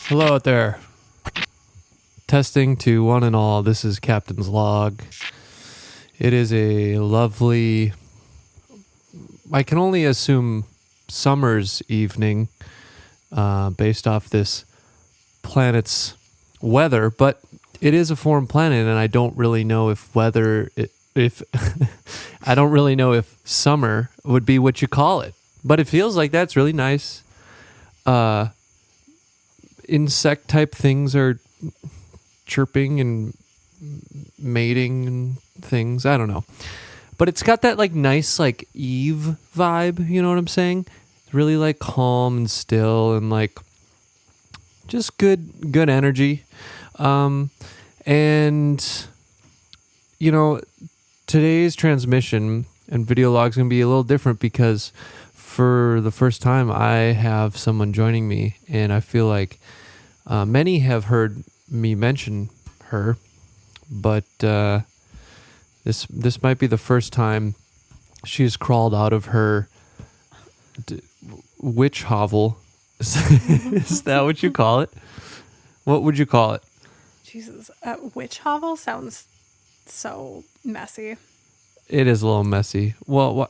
Hello out there. Testing to one and all. This is Captain's Log. It is a lovely, I can only assume summer's evening, based off this planet's weather, but it is a foreign planet, and I don't really know if I don't really know if summer would be what you call it, but it feels like that's really nice. Insect type things are chirping and mating and things. I don't know. But it's got that like nice like Eve vibe, you know what I'm saying? It's really like calm and still and like just good energy. And you know, today's transmission and video log is going to be a little different because for the first time I have someone joining me, and I feel like many have heard me mention her, but this might be the first time she's crawled out of her witch hovel. Is that what you call it? What would you call it? Jesus, witch hovel sounds so messy. It is a little messy. Well,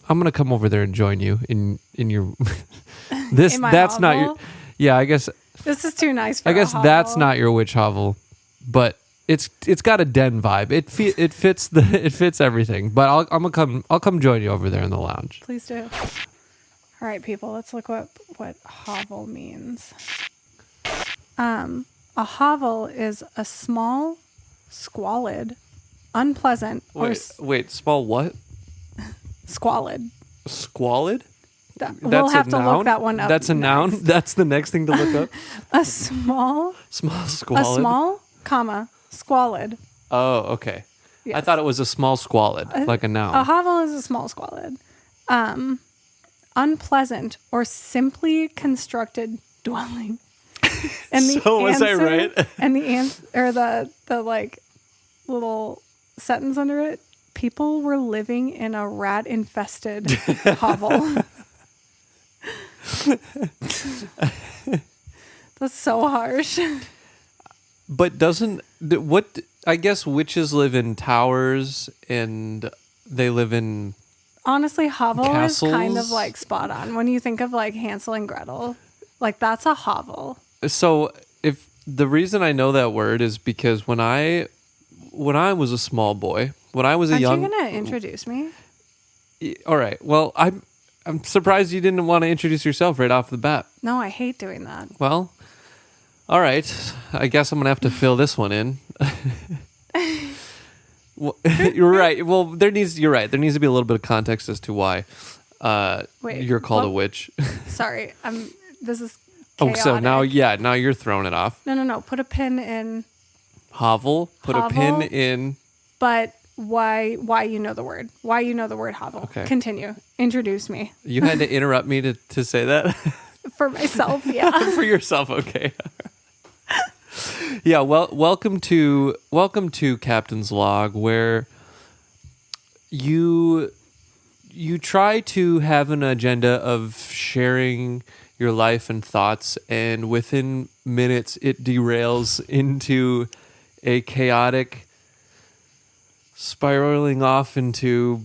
I'm gonna come over there and join you in your this. In my that's hovel? not your. Yeah, I guess. This is too nice for I guess a hovel. that's not your witch hovel, but it's got a den vibe. It fits everything. But I'll come join you over there in the lounge. Please do. All right, people, let's look what hovel means. A hovel is a small, squalid, unpleasant, Wait, small what? Squalid. Squalid? We'll have to look that one up. That's a noun? That's the next thing to look up? A small squalid? A small, comma, squalid. Oh, okay. Yes. I thought it was a small squalid, like a noun. A hovel is a small squalid. Unpleasant or simply constructed dwelling. And the so was I right? And the answer, or the like little sentence under it, people were living in a rat-infested hovel. That's so harsh. But I guess witches live in towers and they live in honestly, hovel castles? Is kind of like spot on. When you think of like Hansel and Gretel, like that's a hovel. So if the reason I know that word is because when I was a small boy, when I was a young... Aren't you going to introduce me? All right. Well, I'm surprised you didn't want to introduce yourself right off the bat. No, I hate doing that. Well, all right. I guess I'm going to have to fill this one in. Well, you're right. Well, you're right. There needs to be a little bit of context as to why you're called a witch. Sorry. This is chaotic. Oh, so now you're throwing it off. No. Put a pin in... Hovel. Put a pin in... But why you know the word. Why you know the word hovel. Okay. Continue. Introduce me. You had to interrupt me to say that? For myself, yeah. For yourself, okay. Yeah, well, welcome to Captain's Log, where you try to have an agenda of sharing your life and thoughts, and within minutes it derails into a chaotic spiraling off into,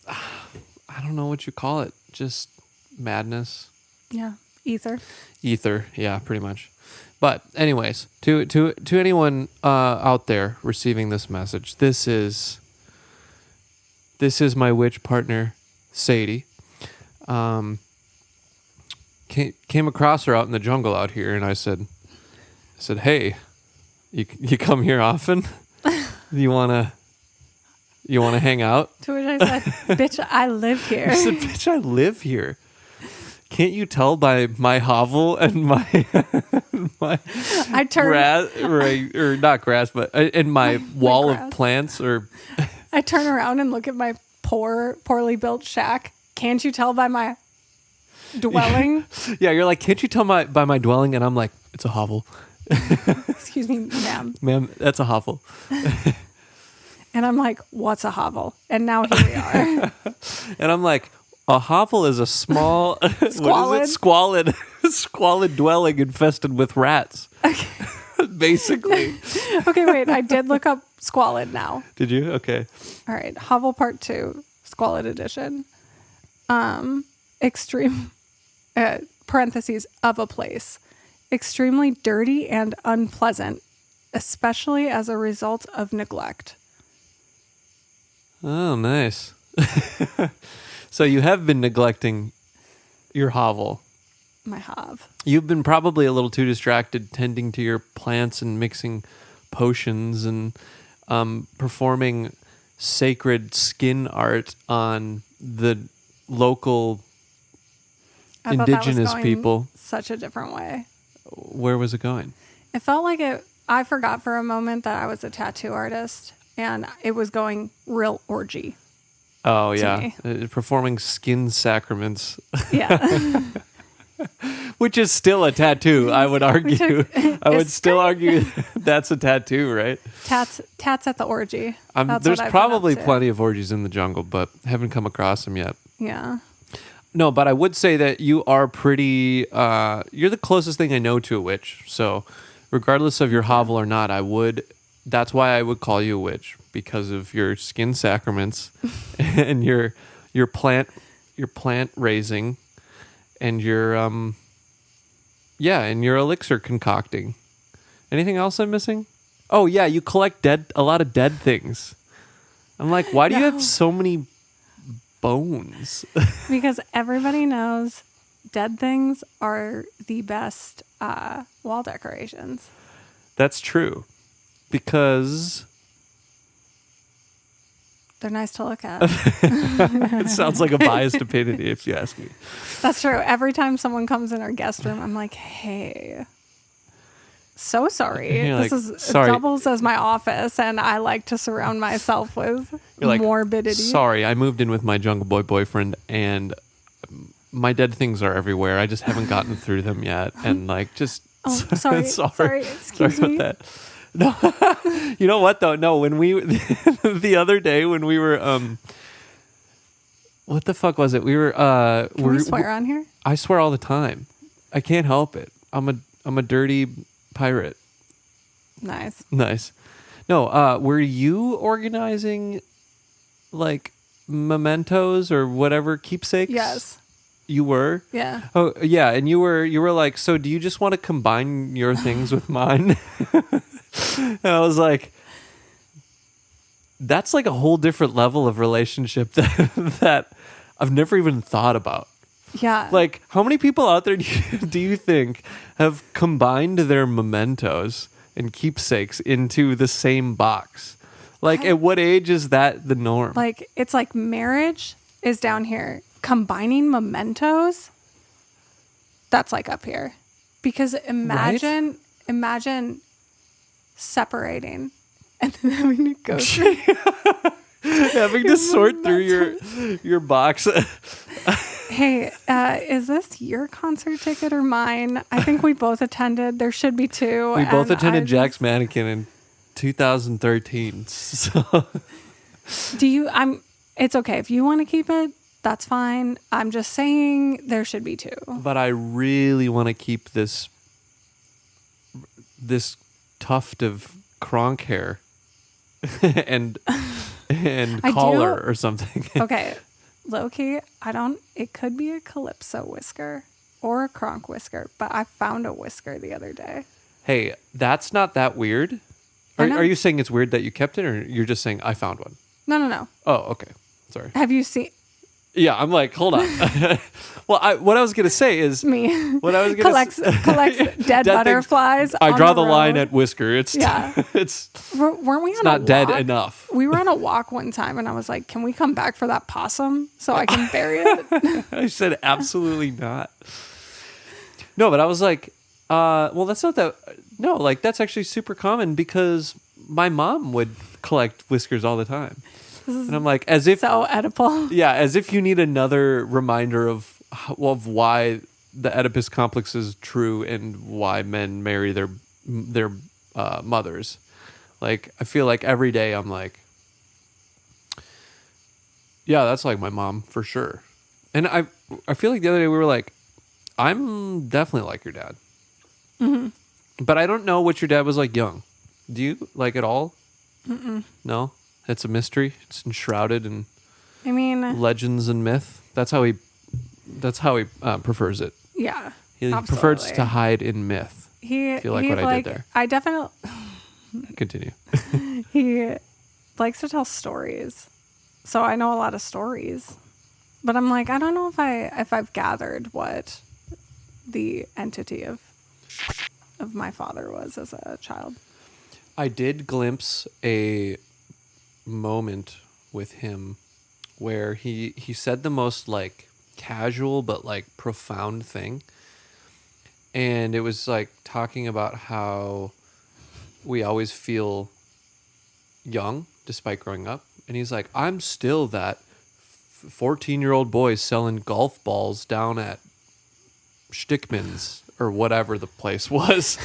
I don't know what you call it, just madness. Yeah, ether, yeah, pretty much. But anyways, to anyone out there receiving this message, this is my witch partner, Sadie. Came across her out in the jungle out here, and I said, hey, you come here often? You wanna hang out? To which I said, bitch, I live here. I said, bitch, I live here. Can't you tell by my hovel and my I turn grass, or not grass, but in my wall of plants? Or I turn around and look at my poorly built shack. Can't you tell by my dwelling? Yeah, you're like, can't you tell by my dwelling? And I'm like, it's a hovel. Excuse me, ma'am. Ma'am, that's a hovel. And I'm like, what's a hovel? And now here we are. And I'm like, a hovel is a small, Squalid. squalid dwelling infested with rats. Okay. Basically. Okay, wait. I did look up squalid now. Did you? Okay. All right. Hovel Part 2, Squalid Edition. Extreme, parentheses, of a place. Extremely dirty and unpleasant, especially as a result of neglect. Oh, nice. So you have been neglecting your hovel. My have. You've been probably a little too distracted tending to your plants and mixing potions and performing sacred skin art on the local indigenous people. Such a different way. Where was it going? It felt like I forgot for a moment that I was a tattoo artist, and it was going real orgy. Oh, yeah. Performing skin sacraments. Yeah. Which is still a tattoo, I would argue. I would still argue that's a tattoo, right? Tats at the orgy. There's probably plenty of orgies in the jungle, but haven't come across them yet. Yeah. No, but I would say that you are pretty... you're the closest thing I know to a witch. So regardless of your hovel or not, that's why I would call you a witch, because of your skin sacraments and your plant raising and your and your elixir concocting. Anything else I'm missing? Oh yeah, you collect a lot of dead things. I'm like, why do you have so many bones? Because everybody knows dead things are the best wall decorations. That's true. Because they're nice to look at. It sounds like a biased opinion, if you ask me. That's true. Every time someone comes in our guest room, I'm like, hey, so sorry. This is doubles as my office, and I like to surround myself with morbidity. Sorry, I moved in with my Jungle Boy boyfriend, and my dead things are everywhere. I just haven't gotten through them yet. And sorry. Excuse me. About that. No, you know what though? No, when we the other day when we were what the fuck was it? We were Can we swear on here? I swear all the time. I can't help it. I'm a dirty pirate. Nice. No, were you organizing like mementos or whatever keepsakes? Yes. You were? Yeah. Oh, yeah, and you were like, so do you just want to combine your things with mine? And I was like, that's like a whole different level of relationship that I've never even thought about. Yeah. Like, how many people out there do you think have combined their mementos and keepsakes into the same box? Like, at what age is that the norm? Like, it's like marriage is down here. Combining mementos, that's like up here. Because imagine separating and then having to go through having to sort through your box. Hey, is this your concert ticket or mine? I think we both attended. There should be two. We both attended Jack's Mannequin in 2013. So it's okay if you want to keep it. That's fine. I'm just saying there should be two. But I really want to keep this tuft of Kronk hair and collar or something. Okay. Low key, it could be a Calypso whisker or a Kronk whisker, but I found a whisker the other day. Hey, that's not that weird. Are you saying it's weird that you kept it, or you're just saying I found one? No. Oh, okay. Sorry. Have you seen... Yeah, I'm like, hold on. Well, what I was going to say is... Me. What I was going to collects dead butterflies. I draw the line at whisker. It's weren't we on not dead enough. We were on a walk one time, and I was like, can we come back for that possum so I can bury it? I said, absolutely not. No, but I was like, well, that's not that... No, like, that's actually super common because my mom would collect whiskers all the time. And I'm like, as if so Oedipal. Yeah, as if you need another reminder of why the Oedipus complex is true and why men marry their mothers. Like, I feel like every day I'm like, yeah, that's like my mom for sure. And I feel like the other day we were like, I'm definitely like your dad. Mm-hmm. But I don't know what your dad was like young. Do you, like, at all? Mm-mm. No? It's a mystery. It's enshrouded in legends and myth. That's how he prefers it. Yeah. He prefers to hide in myth. I feel like what I did there. I definitely Continue. He likes to tell stories. So I know a lot of stories. But I'm like, I don't know if I've gathered what the entity of my father was as a child. I did glimpse a moment with him where he said the most like casual but like profound thing, and it was like talking about how we always feel young despite growing up, and he's like, I'm still that 14-year-old boy selling golf balls down at Stickman's or whatever the place was.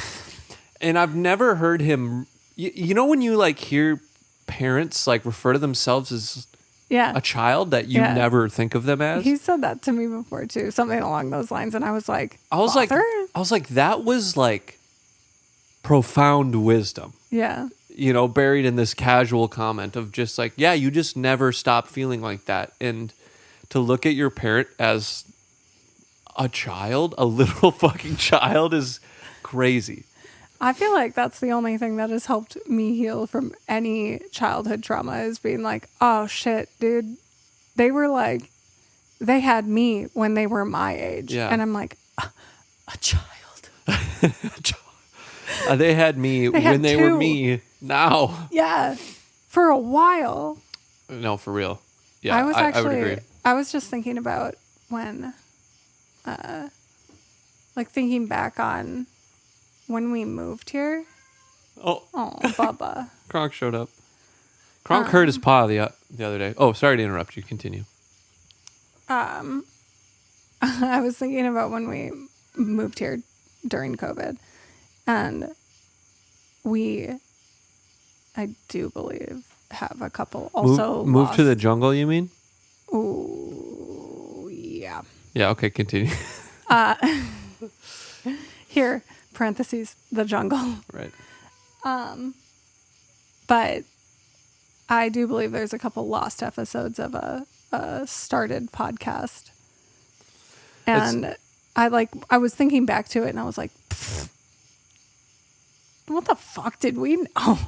And I've never heard him, you know when you like hear parents like refer to themselves as a child that you never think of them as? He said that to me before too, something along those lines, and I was like, that was like profound wisdom. Yeah. You know, buried in this casual comment of just like, yeah, you just never stop feeling like that. And to look at your parent as a child, a literal fucking child, is crazy. I feel like that's the only thing that has helped me heal from any childhood trauma, is being like, oh shit, dude, they had me when they were my age. Yeah. And I'm like, a child. They had me when they were me now. Yeah. For a while. No, for real. Yeah, I would agree. I was just thinking about when, like thinking back on when we moved here. Oh, Bubba. Kronk showed up. Kronk hurt his paw the other day. Oh, sorry to interrupt you. Continue. I was thinking about when we moved here during COVID, and I do believe, have a couple also moved to the jungle, you mean? Ooh, yeah. Yeah, okay, continue. Here, parentheses, the jungle. Right. But I do believe there's a couple lost episodes of a started podcast. And I was thinking back to it and I was like, what the fuck did we know?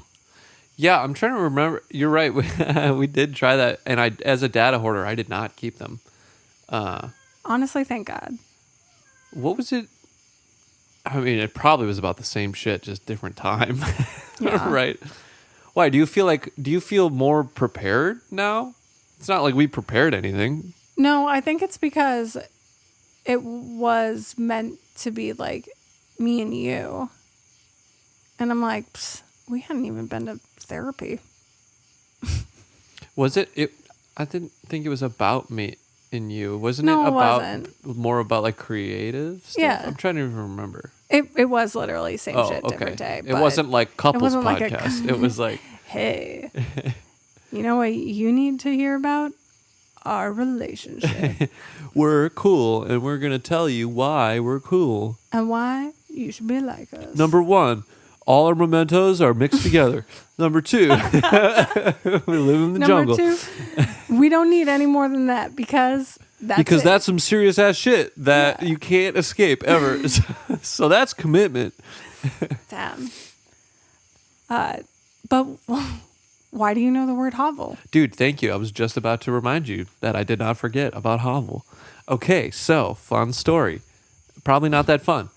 Yeah, I'm trying to remember. You're right. We did try that. And I, as a data hoarder, I did not keep them. Honestly, thank God. What was it? I mean, it probably was about the same shit, just different time. Yeah. Right. Why? Do you feel more prepared now? It's not like we prepared anything. No, I think it's because it was meant to be like me and you. And I'm like, we hadn't even been to therapy. Was it? I didn't think it was about me and you. Wasn't it about more about like creative stuff? Yeah. I'm trying to even remember. It was literally same shit, different day. It wasn't like couples podcast. It was like, hey, you know what you need to hear about? Our relationship. We're cool, and we're going to tell you why we're cool. And why you should be like us. Number 1, all our mementos are mixed together. Number 2, we live in the jungle. Number 2, we don't need any more than that because that's some serious ass shit that you can't escape ever. So that's commitment. Damn. But why do you know the word hovel? Dude, thank you. I was just about to remind you that I did not forget about hovel. Okay, so fun story. Probably not that fun.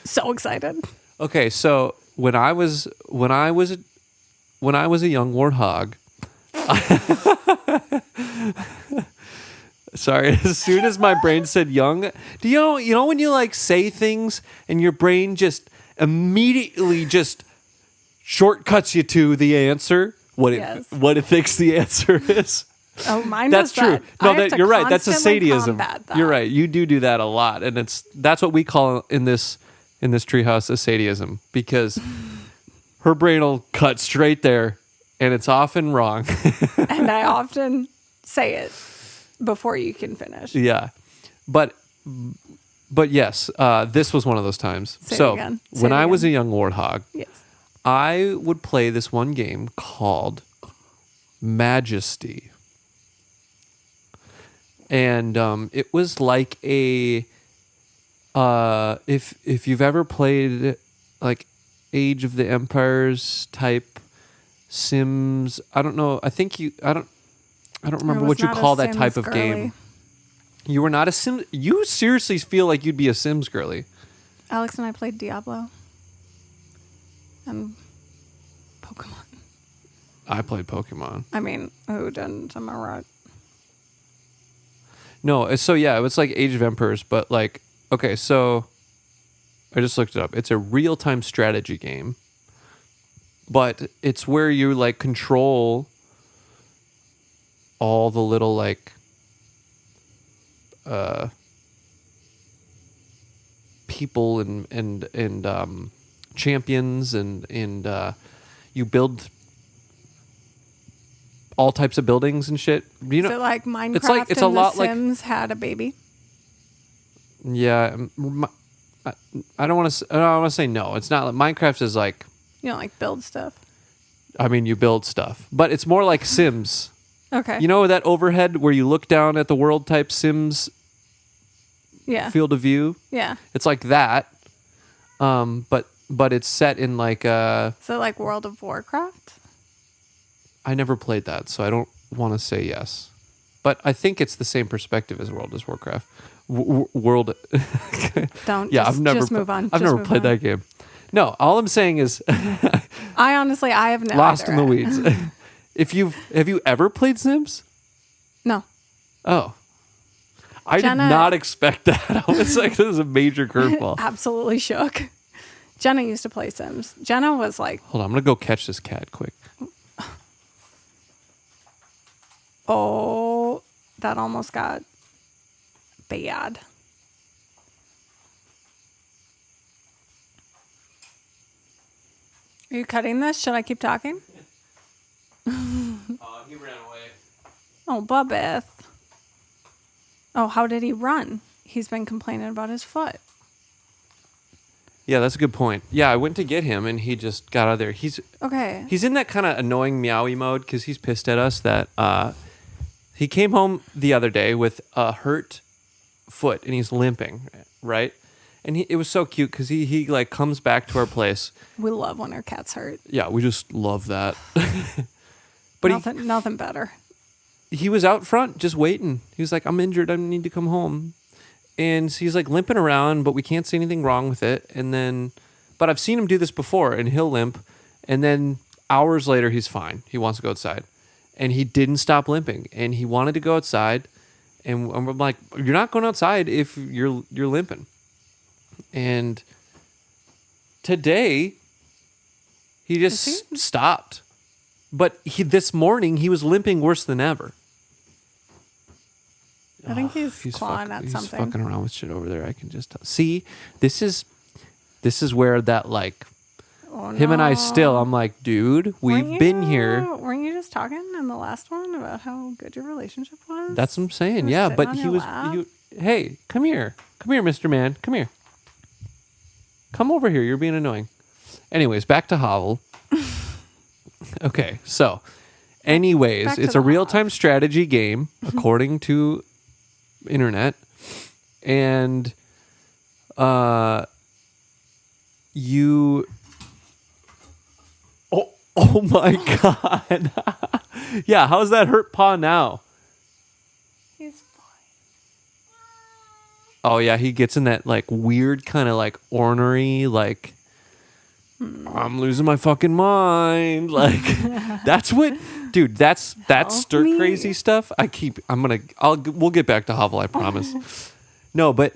So excited. Okay, so when I was a young warthog, sorry, as soon as my brain said young, do you know when you like say things and your brain just immediately just shortcuts you to the answer what it thinks the answer is. Oh, mine that's does true. That. No, you're right. That's a Sadieism. That. You're right. You do that a lot, and that's what we call in this treehouse a Sadieism, because her brain will cut straight there, and it's often wrong. And I often say it before you can finish. Yeah, but yes, this was one of those times. When I was a young warthog, yes, I would play this one game called Majesty. And it was like a if you've ever played like Age of the Empires type Sims, I don't know. I don't remember what you call that type of game. You were not a Sim. You seriously feel like you'd be a Sims girly. Alex and I played Diablo and Pokemon. I played Pokemon. I mean, who didn't? Am I right? No, so yeah, it was like Age of Empires, but like, okay, so I just looked it up. It's a real-time strategy game, but it's where you like control all the little like people and champions and you build all types of buildings and shit. You know, is it like Minecraft it's a and lot The Sims had a baby? Yeah, I don't want to say no. It's not like Minecraft is like, you don't like build stuff. I mean, you build stuff, but it's more like Sims. Okay. You know that overhead where you look down at the world type Sims? Yeah. Field of view. Yeah. It's like that, but it's set in like So like World of Warcraft. I never played that, so I don't want to say yes. But I think it's the same perspective as World of Warcraft. World. Don't. Yeah, just move on. I've never played that game. No, all I'm saying is. I have never. Lost in the weeds. Have you ever played Sims? No. Oh. I did not expect that. I was like, this is a major curveball. Absolutely shook. Jenna used to play Sims. Jenna was like, hold on, I'm going to go catch this cat quick. Oh, that almost got bad. Are you cutting this? Should I keep talking? He ran away. Oh, Bubbeth. Oh, how did he run? He's been complaining about his foot. Yeah, that's a good point. Yeah, I went to get him, and he just got out of there. He's in that kind of annoying meowy mode because he's pissed at us that he came home the other day with a hurt foot, and he's limping, right? And it was so cute because he like comes back to our place. We love when our cats hurt. Yeah, we just love that. But nothing better. He was out front just waiting. He was like, I'm injured. I need to come home. And so he's like limping around, but we can't see anything wrong with it. But I've seen him do this before, and he'll limp. And then hours later, he's fine. He wants to go outside. And he didn't stop limping. And he wanted to go outside. And I'm like, you're not going outside if you're limping. And today, he just stopped. But this morning, he was limping worse than ever. I think he's clawing at something. He's fucking around with shit over there. I can just tell. See, this is where that like him and I still. I'm like, dude, we've been here. Weren't you just talking in the last one about how good your relationship was? That's what I'm saying. Yeah, but he was. Hey, come here, Mr. Man, come here. Come over here. You're being annoying. Anyways, back to Hovel. Okay, so, anyways, it's a real-time strategy game according to internet, and you. Oh my god! Yeah, how's that hurt paw now? He's fine. Oh yeah, he gets in that like weird kind of like ornery like. I'm losing my fucking mind. Like that's what, dude. That's stir crazy stuff. We'll get back to Hovel. I promise. No, but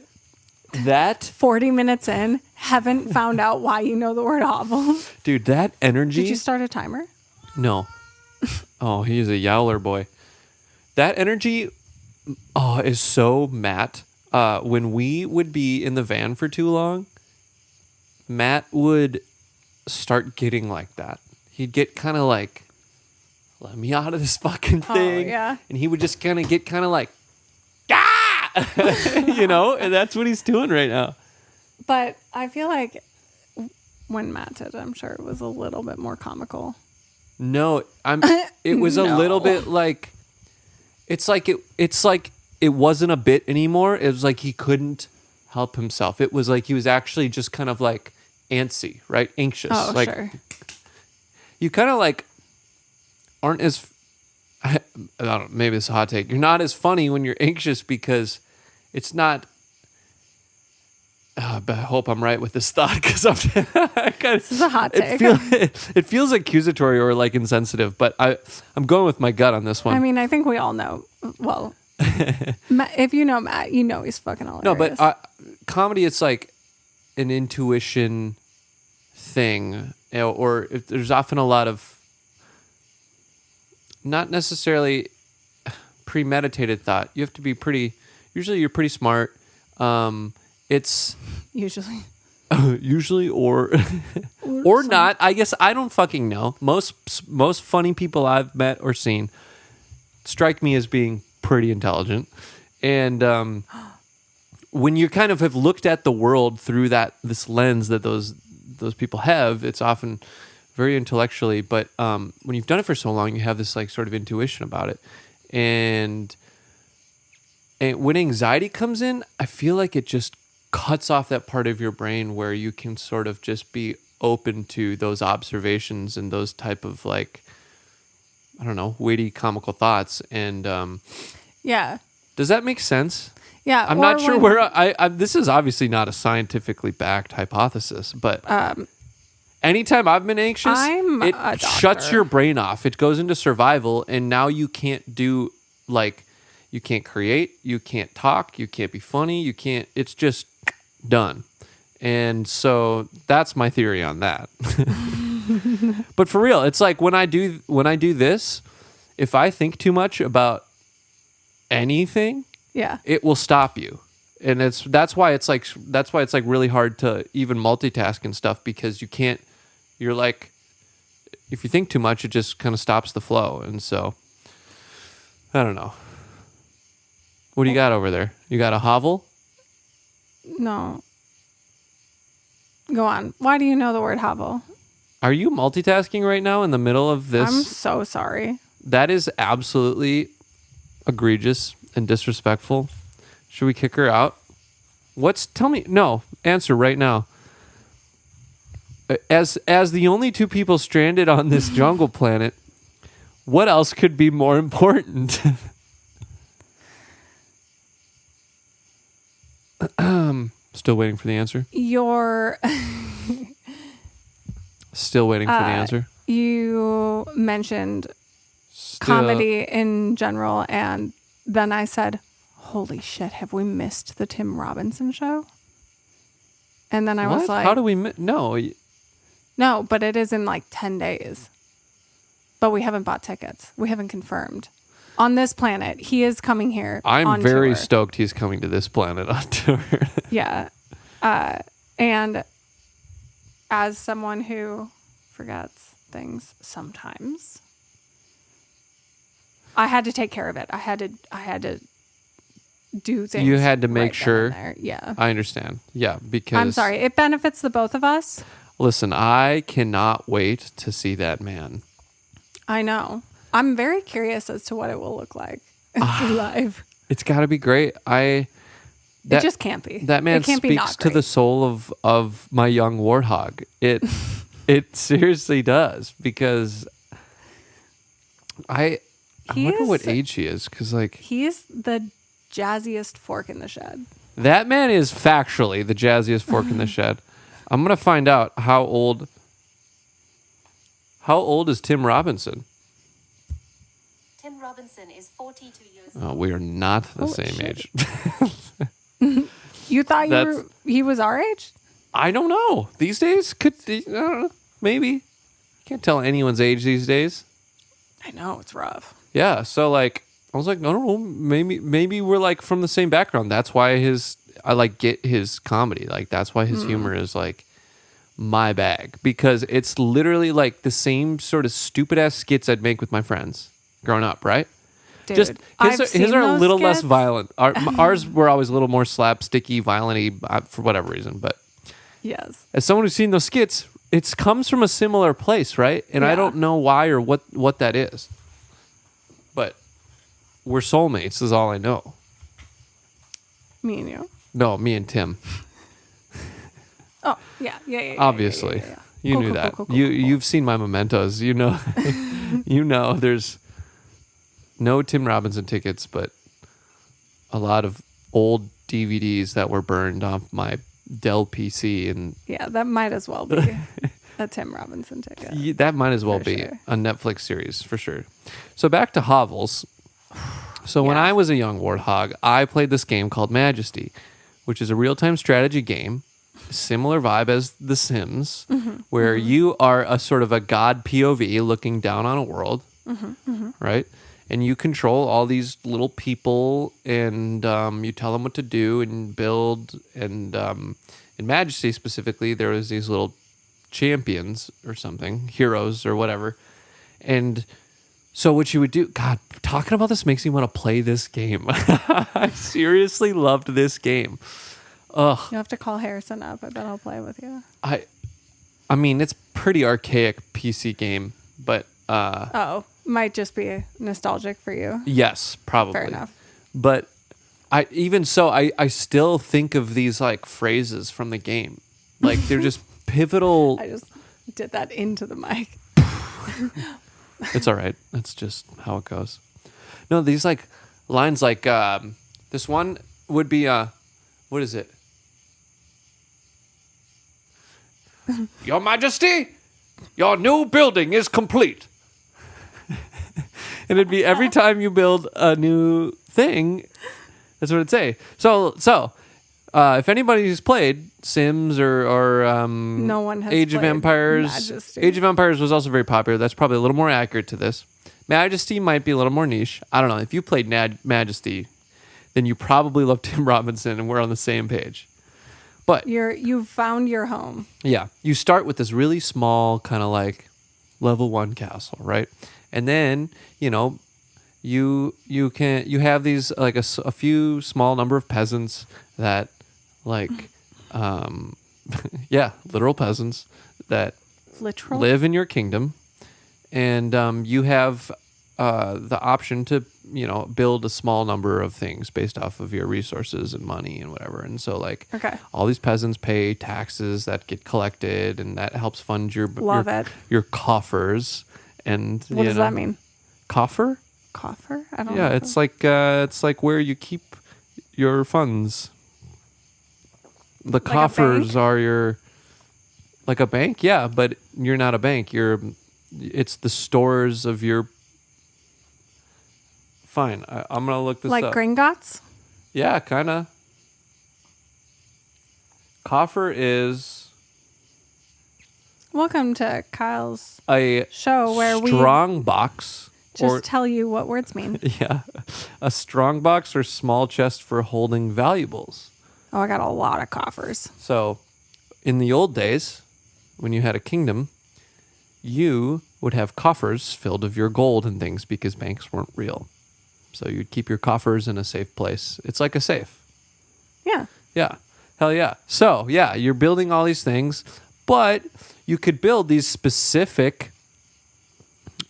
that 40 minutes in, haven't found out why you know the word Hovel. Dude, that energy. Did you start a timer? No. Oh, he's a yowler boy. That energy is so Matt. When we would be in the van for too long, Matt would start getting like that. He'd get kind of like, let me out of this fucking thing. Oh, yeah. And he would just kind of get kind of like, ah! And that's what he's doing right now. But I feel like when Matt did, I'm sure it was a little bit more comical. No, it was a little bit like, it's like it wasn't a bit anymore. It was like he couldn't help himself. It was like he was actually just kind of like antsy, right? Anxious. Oh, like, sure. You kind of like aren't as, I don't know, maybe it's a hot take. You're not as funny when you're anxious because it's not, but I hope I'm right with this thought because this is a hot take. It feels accusatory or like insensitive, but I'm going with my gut on this one. I mean, I think we all know. Well, if you know Matt, you know he's fucking hilarious. No, but comedy, it's like an intuition thing, or if there's often a lot of not necessarily premeditated thought. You have to be usually you're pretty smart. It's usually or not. I guess I don't fucking know. Most funny people I've met or seen strike me as being pretty intelligent, and when you kind of have looked at the world through this lens that those people have, it's often very intellectually. But when you've done it for so long, you have this like sort of intuition about it, and when anxiety comes in, I feel like it just cuts off that part of your brain where you can sort of just be open to those observations and those type of like, I don't know, witty comical thoughts. And yeah, does that make sense? Yeah, I'm not sure where I this is obviously not a scientifically backed hypothesis, but anytime I've been anxious, it shuts your brain off. It goes into survival, and now you can't do like, you can't create, you can't talk, you can't be funny, you can't. It's just done. And so that's my theory on that. But for real, it's like when I do this, if I think too much about anything, yeah, it will stop you. And that's why it's like really hard to even multitask and stuff, because you're like, if you think too much, it just kind of stops the flow. And so I don't know. What do you got over there? You got a hovel? No. Go on. Why do you know the word hovel? Are you multitasking right now in the middle of this? I'm so sorry. That is absolutely egregious and disrespectful. Should we kick her out? Answer right now. As the only two people stranded on this jungle planet, what else could be more important? Still waiting for the answer? Still waiting for the answer? You mentioned comedy in general, and then I said, holy shit, have we missed the Tim Robinson show? And then I was like... How do we... No. No, but it is in like 10 days. But we haven't bought tickets. We haven't confirmed. On this planet, he is coming here. I'm very stoked he's coming to this planet on tour. Yeah. And as someone who forgets things sometimes, I had to take care of it. I had to do things. You had to make sure. Yeah. I understand. Yeah, because I'm sorry. It benefits the both of us. Listen, I cannot wait to see that man. I know. I'm very curious as to what it will look like live. It's got to be great. It just can't be. That man speaks to the soul of my young Warthog. It seriously does, because I wonder what age he is, because like he's the jazziest fork in the shed. That man is factually the jazziest fork in the shed. I'm gonna find out how old is Tim Robinson. Tim Robinson is 42 years old. Oh, we are not the same age. You thought he was our age? I don't know. These days, I don't know. Maybe. Can't tell anyone's age these days. I know, it's rough. Yeah, so like I was like, I don't know, maybe we're like from the same background. That's why I like get his comedy. Like that's why his humor is like my bag, because it's literally like the same sort of stupid ass skits I'd make with my friends growing up, right? Dude, Just his are a little less skits. violent. Ours were always a little more slapsticky, violent-y for whatever reason. But yes, as someone who's seen those skits, it comes from a similar place, right? And I don't know why or what that is. But we're soulmates is all I know. Me and you. No, me and Tim. Oh, yeah. Obviously. Yeah. You knew that. You've seen my Mementos. You know, there's no Tim Robinson tickets, but a lot of old DVDs that were burned off my Dell PC. And yeah, that might as well be a Tim Robinson ticket. That might as well be a Netflix series for sure. So back to Hovels. So when I was a young Warthog, I played this game called Majesty, which is a real-time strategy game, similar vibe as The Sims, where you are a sort of a god POV looking down on a world, right? And you control all these little people, and you tell them what to do and build. And in Majesty specifically, there was these little champions or something, heroes or whatever. And so what you would do, God, talking about this makes me want to play this game. I seriously loved this game. Ugh. You'll have to call Harrison up. I bet I'll play with you. I mean, it's pretty archaic PC game, but might just be nostalgic for you. Yes, probably. Fair enough. But I still think of these like phrases from the game. Like they're just pivotal. I just did that into the mic. It's all right. That's just how it goes. No, these like lines like this one would be what is it? Your Majesty, your new building is complete. And it'd be every time you build a new thing, that's what it'd say. So if anybody's played Sims or no one has Age of played Empires, Majesty. Age of Empires was also very popular. That's probably a little more accurate to this. Majesty might be a little more niche. I don't know. If you played Majesty, then you probably love Tim Robinson, and we're on the same page. But you've found your home. Yeah, you start with this really small kind of like level 1 castle, right? And then you have these like a few small number of peasants that like literal peasants that live in your kingdom, and you have the option to build a small number of things based off of your resources and money and whatever. And so like all these peasants pay taxes that get collected, and that helps fund your coffers. And what does that mean? Coffer? I don't know. Yeah, it's like where you keep your funds. The coffers are your like a bank, yeah, but you're not a bank. It's the stores of your. Fine, I'm gonna look this up. Like Gringotts? Yeah, kind of. Coffer is. Welcome to Kyle's a show where we strong box. Just tell you what words mean. Yeah, a strong box or small chest for holding valuables. Oh, I got a lot of coffers. So, in the old days, when you had a kingdom, you would have coffers filled of your gold and things because banks weren't real. So you'd keep your coffers in a safe place. It's like a safe. Yeah. Yeah. Hell yeah. So, yeah, you're building all these things, but you could build these specific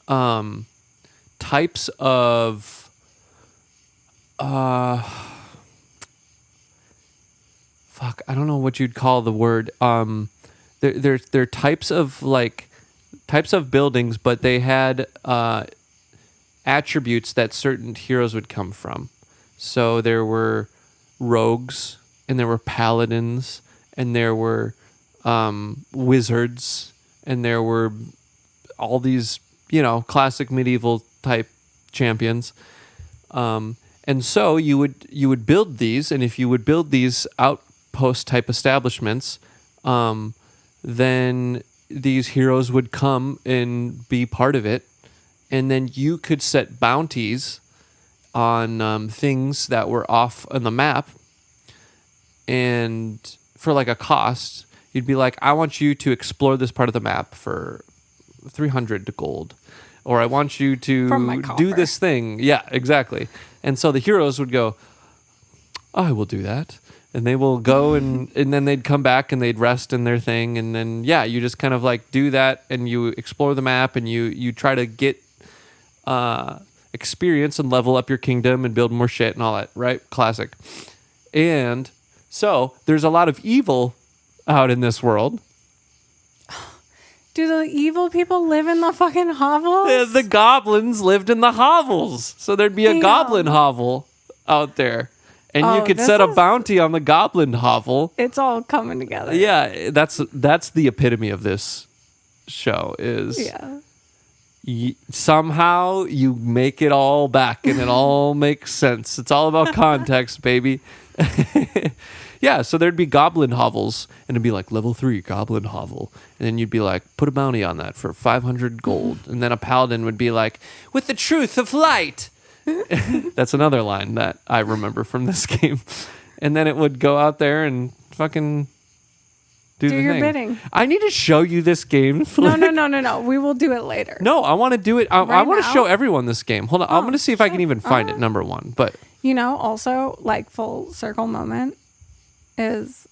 types of I don't know what you'd call the word. They're types of buildings, but they had attributes that certain heroes would come from. So there were rogues, and there were paladins, and there were wizards, and there were all these, classic medieval type champions. And so you would build these, and if you would build these outpost type establishments, then these heroes would come and be part of it, and then you could set bounties on things that were off on the map, and for like a cost, you'd be like, I want you to explore this part of the map for 300 gold, or I want you to do this thing. Yeah, exactly. And so the heroes would go, I will do that. And they will go and then they'd come back and they'd rest in their thing. And then, yeah, you just kind of like do that and you explore the map and you try to get experience and level up your kingdom and build more shit and all that, right? Classic. And so there's a lot of evil out in this world. Do the evil people live in the fucking hovels? Yeah, the goblins lived in the hovels. So there'd be a goblin hovel out there. And you could set a bounty on the goblin hovel. It's all coming together. Yeah, that's the epitome of this show is somehow you make it all back and it all makes sense. It's all about context, baby. Yeah, so there'd be goblin hovels, and it'd be like level 3 goblin hovel. And then you'd be like, put a bounty on that for 500 gold. And then a paladin would be like, with the truth of light. That's another line that I remember from this game. And then it would go out there and fucking do the your thing. bidding. I need to show you this game. No. We will do it later. No, I want to do it. I want to show everyone this game. Hold on. I'm going to see if I can even find it, number one. But also, like, full circle moment is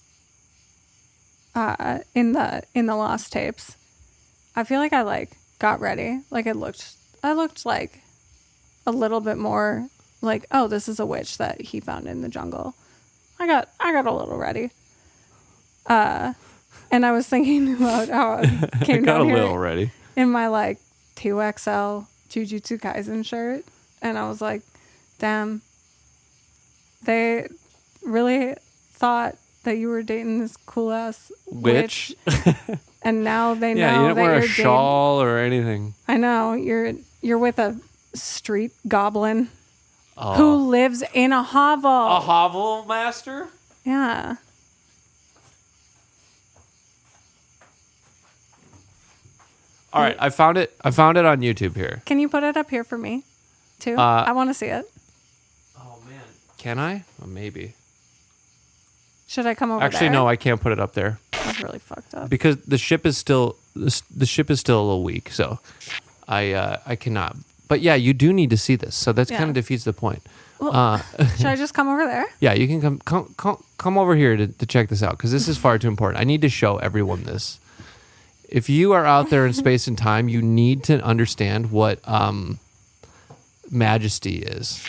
in the lost tapes. I feel like I like got ready. Like I looked like a little bit more like, oh, this is a witch that he found in the jungle. I got a little ready. And I was thinking about how I came got down a here little ready in my like 2XL Jujutsu Kaisen shirt, and I was like, damn, they really thought that you were dating this cool ass witch. And now they know. Yeah, you didn't that wear a you're shawl or anything. I know you're with a street goblin who lives in a hovel. A hovel master? Yeah. All right, I found it on YouTube here. Can you put it up here for me, too? I want to see it. Oh man, can I? Oh, maybe. Should I come over Actually, there? no, I can't put it up there. That's really fucked up. Because the ship is still a little weak, so I cannot. But yeah, you do need to see this, so that kind of defeats the point. Well, should I just come over there? Yeah, you can come over here to check this out because this is far too important. I need to show everyone this. If you are out there in space and time, you need to understand what Majesty is.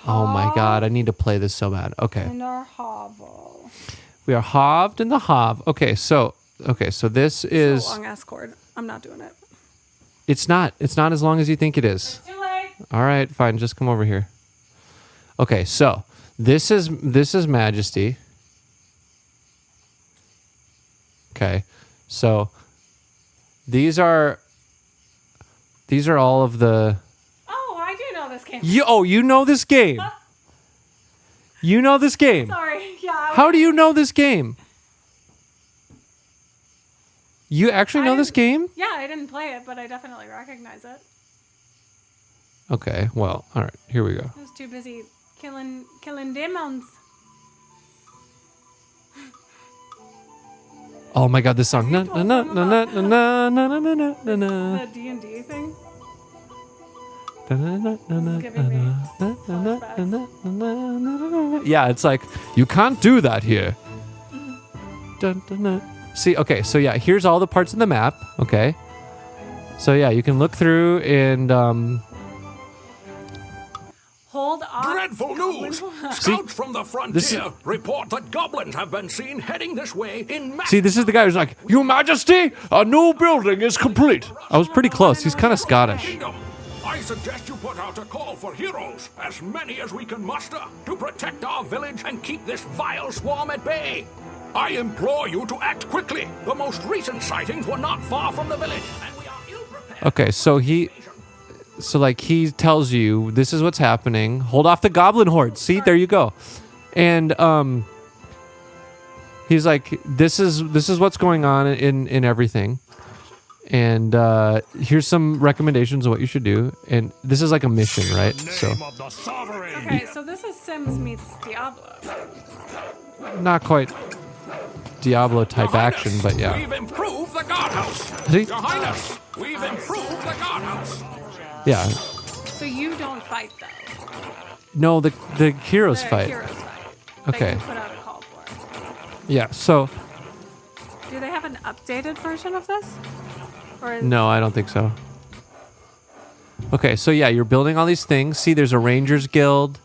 Oh my god, I need to play this so bad. Okay. In our hovel. We are hoved in the hov. Okay, so this is a long ass cord. I'm not doing it. It's not as long as you think it is. It's too late. All right, fine, just come over here. Okay, so this is Majesty. Okay. So these are all of the Oh, I do know this game. you know this game. You know this game. Sorry. Yeah. How do you know this game? You actually know this game? Yeah, I didn't play it, but I definitely recognize it. Okay, well, all right, here we go. I was too busy killing demons. Oh my god, this song. Na, na, na, na, na, na, na, na, na, na, na. The D&D thing? Yeah, it's like, you can't do that here. See, okay, so yeah, here's all the parts of the map, okay? So yeah, you can look through and Hold on. Dreadful news! Scouts from the frontier report that goblins have been seen heading this way in mass. see, this is the guy who's like, Your Majesty, a new building is complete. I was pretty close. He's kind of Scottish. Kingdom. I suggest you put out a call for heroes, as many as we can muster, to protect our village and keep this vile swarm at bay. I implore you to act quickly. The most recent sightings were not far from the village, and we are ill-prepared. Okay, so he tells you this is what's happening. Hold off the goblin horde. See, there you go. And he's like, this is what's going on in everything. And here's some recommendations of what you should do. And this is like a mission, right? So Okay, so this is Sims meets Diablo. not quite Diablo type action, but yeah. We've improved the guardhouse. See? Your Highness, we've improved the guardhouse. Yeah. So you don't fight though. No, the heroes The fight. heroes fight. Okay. That you put out a call for. Yeah. So Do they have an updated version of this? Or is no, I don't think so. Okay, so yeah, you're building all these things. See, there's a Rangers Guild,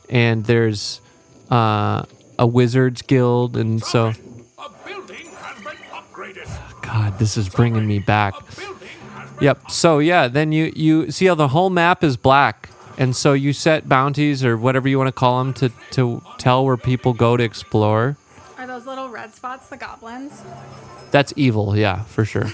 and there's a Wizards Guild, and so. A building has been upgraded. God, this is bringing me back. A building has been Yep. So yeah, then you see how the whole map is black, and so you set bounties or whatever you want to call them to tell where people go to explore. Are those little red spots the goblins? That's evil, yeah, for sure.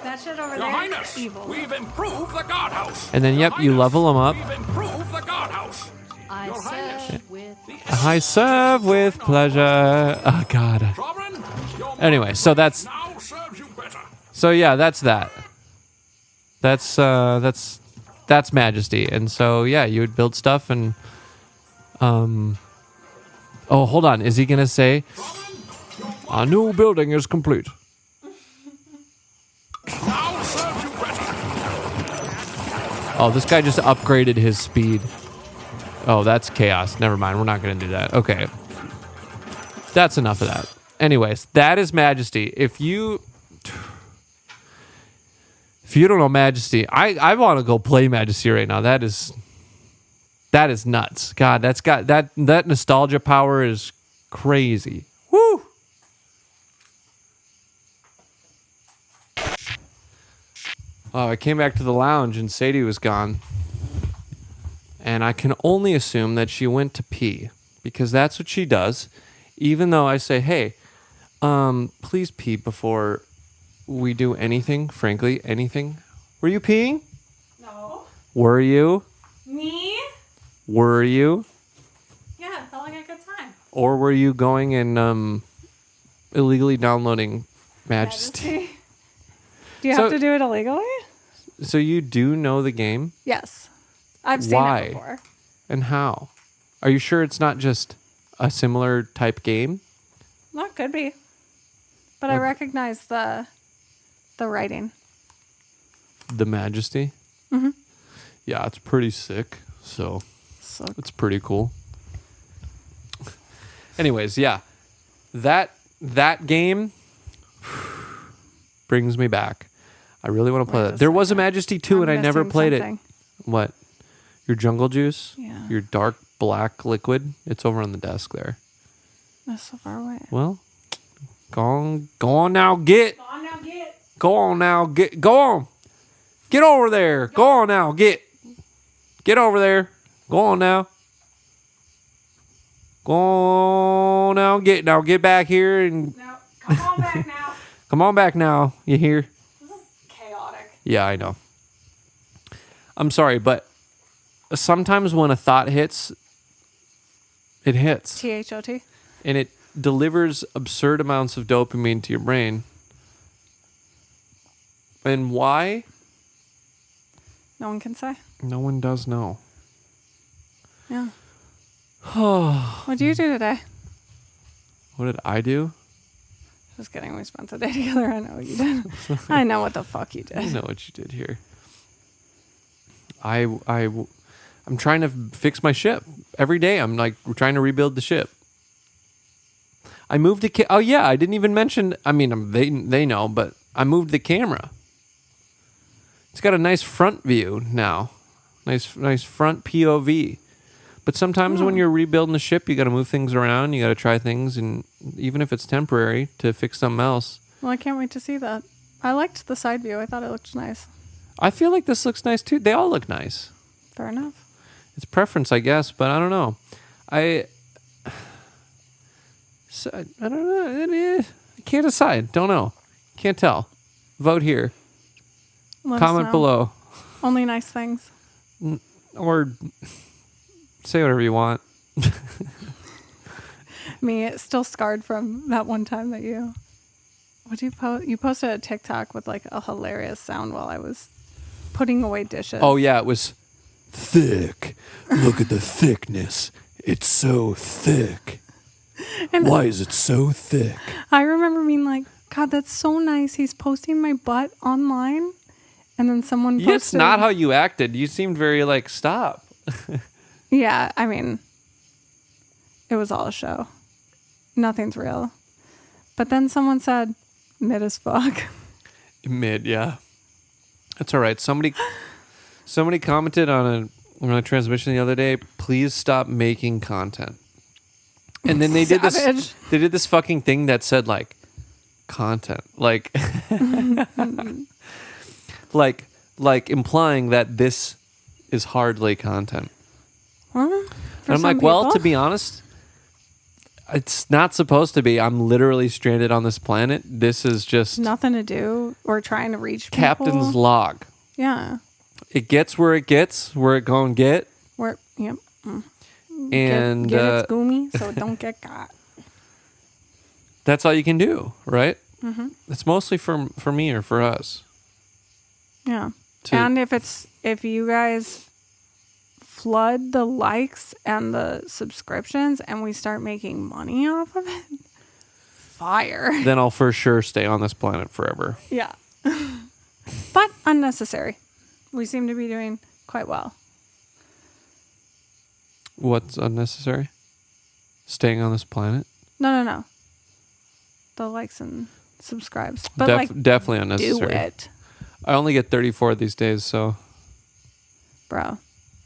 That shit over Your there. Highness, Evil. we've improved the guardhouse. And then Your yep, you Highness, level them up. We've improved the guardhouse. I Your Highness. serve with I serve with pleasure. Oh God. Sovereign, your Anyway, so that's now serves you better. so yeah, that's that. That's Majesty, and so yeah, you would build stuff and oh, hold on, is he gonna say our new building is complete? Now serves you better. Oh, this guy just upgraded his speed. Oh, that's chaos. Never mind. We're not going to do that. Okay. That's enough of that. Anyways, that is Majesty. If you don't know Majesty, I want to go play Majesty right now. That is nuts. God, that's got that nostalgia power is crazy. Woo! Oh, I came back to the lounge and Sadie was gone. And I can only assume that she went to pee because that's what she does. Even though I say, hey, please pee before we do anything, frankly, anything. Were you peeing? No. Were you? Me? Were you? Yeah, it felt like a good time. Or were you going and illegally downloading Majesty? Do you have to do it illegally? So you do know the game? Yes. I've seen Why? it before. And how? Are you sure it's not just a similar type game? Well, it could be. But I recognize the writing. The Majesty? Mm-hmm. Yeah, it's pretty sick. So it's pretty cool. Anyways, yeah. That game brings me back. I really want to play that. There was a Majesty 2 and I never played it. What? Your jungle juice? Yeah. Your dark black liquid? It's over on the desk there. That's so far away. Well, go on now, get. Go on now, get. Go on now, get. Go on. Get over there. Go on now, get. Get over there. Go on now. Go on now, get. Now get back here and No, come on back now. come on back now. You hear? This is chaotic. Yeah, I know. I'm sorry, but sometimes when a thought hits, it hits. THOT. And it delivers absurd amounts of dopamine to your brain. And why? No one can say. No one does know. Yeah. What did you do today? What did I do? Just kidding. We spent the day together. I know what you did. I know what the fuck you I did. know what you did here. I'm trying to fix my ship. Every day I'm like trying to rebuild the ship. I moved the oh yeah, I didn't even mention, I mean they know, but I moved the camera. It's got a nice front view now. Nice front POV. But sometimes when you're rebuilding the ship, you got to move things around, you got to try things, and even if it's temporary to fix something else. Well, I can't wait to see that. I liked the side view. I thought it looked nice. I feel like this looks nice too. They all look nice. Fair enough. It's preference, I guess, but I don't know. I don't know. I can't decide. Don't know. Can't tell. Vote here. Let us Comment know. below. Only nice things. Or say whatever you want. Me, it's still scarred from that one time that you What do you post? You posted a TikTok with like a hilarious sound while I was putting away dishes. Oh yeah, it was thick. Look at the thickness. It's so thick. And why is it so thick? I remember being like, God, that's so nice. He's posting my butt online. And then someone posted... It's not how you acted. You seemed very like, stop. Yeah, I mean, it was all a show. Nothing's real. But then someone said, mid as fuck. Mid, yeah. That's all right. Somebody commented on a transmission the other day, please stop making content. And then they did this fucking thing that said like content. Like like implying that this is hardly content. Huh? And I'm like, well, to be honest, it's not supposed to be. I'm literally stranded on this planet. This is just nothing to do. We're trying to reach people. Captain's log. Yeah. It gets where it gets, where it gonna get. Yep. And get its goomy so it don't get caught. That's all you can do, right? Mm-hmm. It's mostly for me or for us. Yeah. And if you guys flood the likes and the subscriptions and we start making money off of it, fire. Then I'll for sure stay on this planet forever. Yeah. But unnecessary. We seem to be doing quite well. What's unnecessary? Staying on this planet? No. The likes and subscribes. But definitely unnecessary. Do it. I only get 34 these days, so. Bro,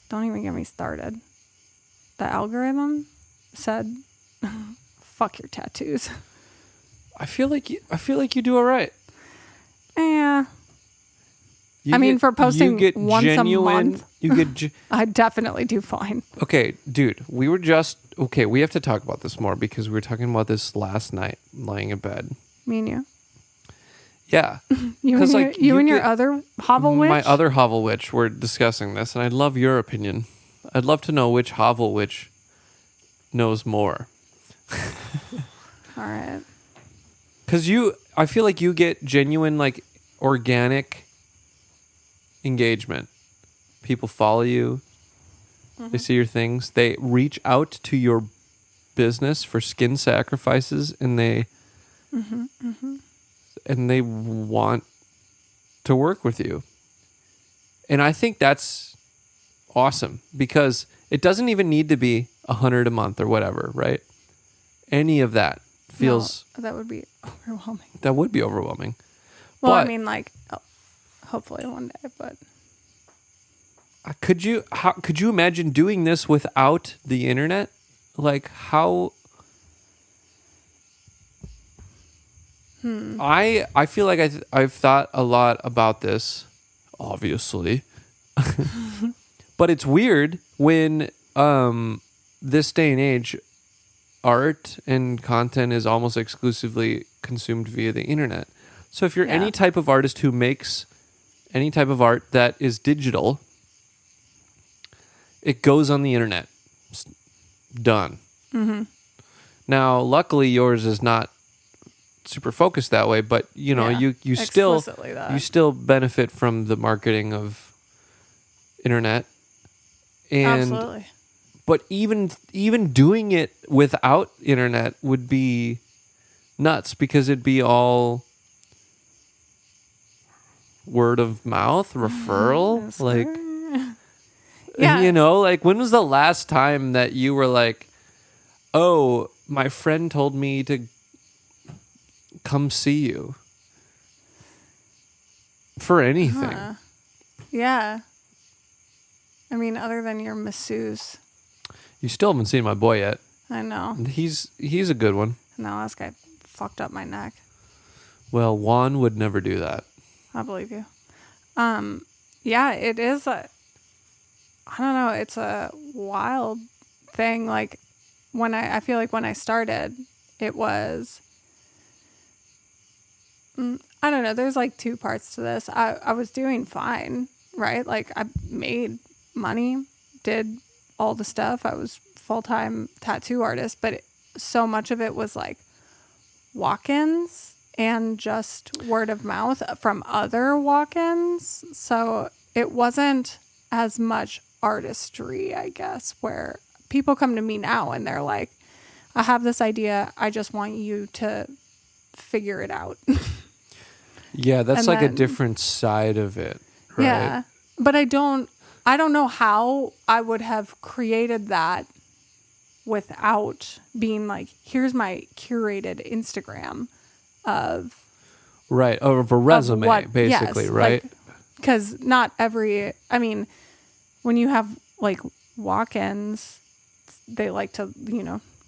don't even get me started. The algorithm said, fuck your tattoos. I feel like you do all right. Yeah. For posting once a month, I definitely do fine. Okay, dude, we have to talk about this more because we were talking about this last night, lying in bed. Me and you? Yeah. You and your other Hovel witch? My other Hovel witch were discussing this, and I'd love your opinion. I'd love to know which Hovel witch knows more. All right. Because I feel like you get genuine, like, organic engagement. People follow you. Mm-hmm. They see your things. They reach out to your business for skin sacrifices, and they want to work with you. And I think that's awesome because it doesn't even need to be $100 a month or whatever, right? Any of that feels... No, that would be overwhelming. That would be overwhelming. Well, hopefully one day, but... Could you imagine doing this without the internet? Like how... I feel like I've thought a lot about this, obviously. But it's weird when this day and age, art and content is almost exclusively consumed via the internet. So if you're any type of artist who makes any type of art that is digital, it goes on the internet. It's done. Mm-hmm. Now, luckily, yours is not super focused that way, but you still benefit from the marketing of internet. And absolutely. But even doing it without internet would be nuts because it'd be all word of mouth, referral, yeah. Like when was the last time that you were like, oh, my friend told me to come see you for anything? Yeah. Other than your masseuse. You still haven't seen my boy yet. I know. He's a good one. No, this guy fucked up my neck. Well, Juan would never do that. I believe you. Yeah, it is I don't know, it's a wild thing. Like I feel like when I started, it was, I don't know, there's like two parts to this. I was doing fine, right? Like I made money, did all the stuff. I was full-time tattoo artist, but so much of it was like walk-ins and just word of mouth from other walk-ins. So it wasn't as much artistry, I guess, where people come to me now and they're like, I have this idea. I just want you to figure it out. Yeah, that's a different side of it, right? Yeah. But I don't know how I would have created that without being like, here's my curated Instagram of right, of a resume, basically, right? Because not every, I mean, when you have like walk-ins, they like to,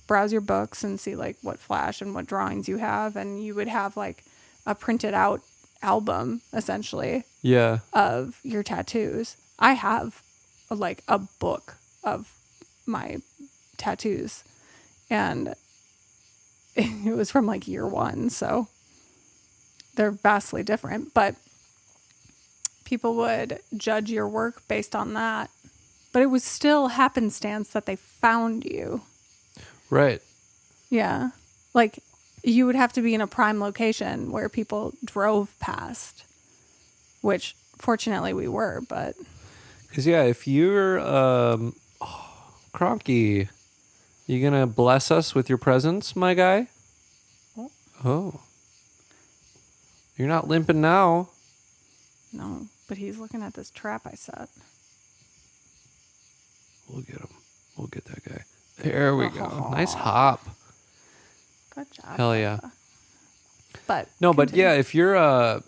browse your books and see like what flash and what drawings you have, and you would have like a printed out album essentially of your tattoos. I have like a book of my tattoos, and it was from like year 1, so they're vastly different, but people would judge your work based on that. But it was still happenstance that they found you. Right. Yeah. Like, you would have to be in a prime location where people drove past, which fortunately we were, but. Because, if you're Kronky, you going to bless us with your presence, my guy? Oh. You're not limping now. No, but he's looking at this trap I set. We'll get him. We'll get that guy. There we go. Nice hop. Good job. Hell yeah. But no, but yeah, if you're a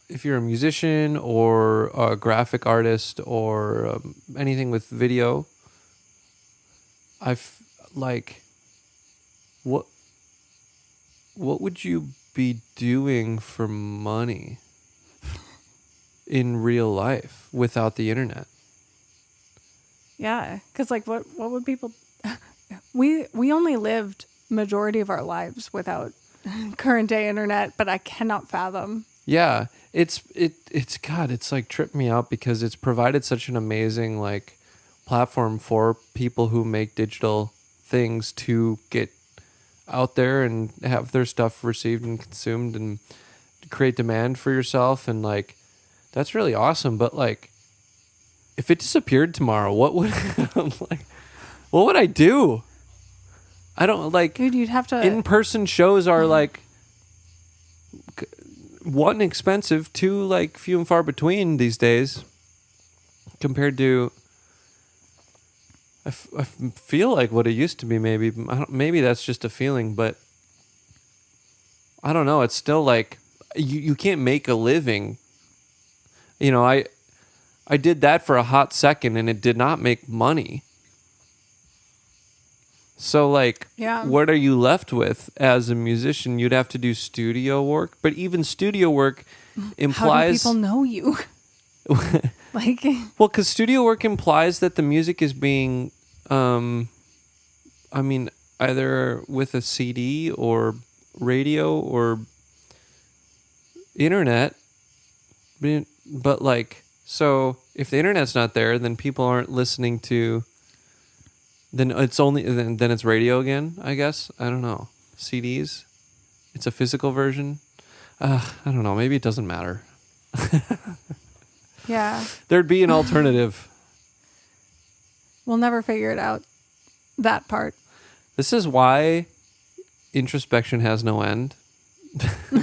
musician or a graphic artist or anything with video, what would you be doing for money in real life without the internet? Yeah, because like what would people? We only lived majority of our lives without current day internet, but I cannot fathom. Yeah, it's like tripped me out because it's provided such an amazing like platform for people who make digital things to get out there and have their stuff received and consumed and create demand for yourself, and like that's really awesome. But like, if it disappeared tomorrow, what would what would I do? I don't like. Dude, you'd have to. In-person shows are like 1, expensive, 2, like few and far between these days. Compared to, I feel like what it used to be. Maybe that's just a feeling, but I don't know. It's still like you can't make a living. I did that for a hot second and it did not make money. So like, what are you left with as a musician? You'd have to do studio work, but even studio work implies... How do people know you? Like, well, because studio work implies that the music is being, either with a CD or radio or internet, but like, so if the internet's not there, then people aren't listening to. Then it's radio again, I guess. I don't know. CDs. It's a physical version. I don't know. Maybe it doesn't matter. Yeah. There'd be an alternative. We'll never figure it out. That part. This is why introspection has no end.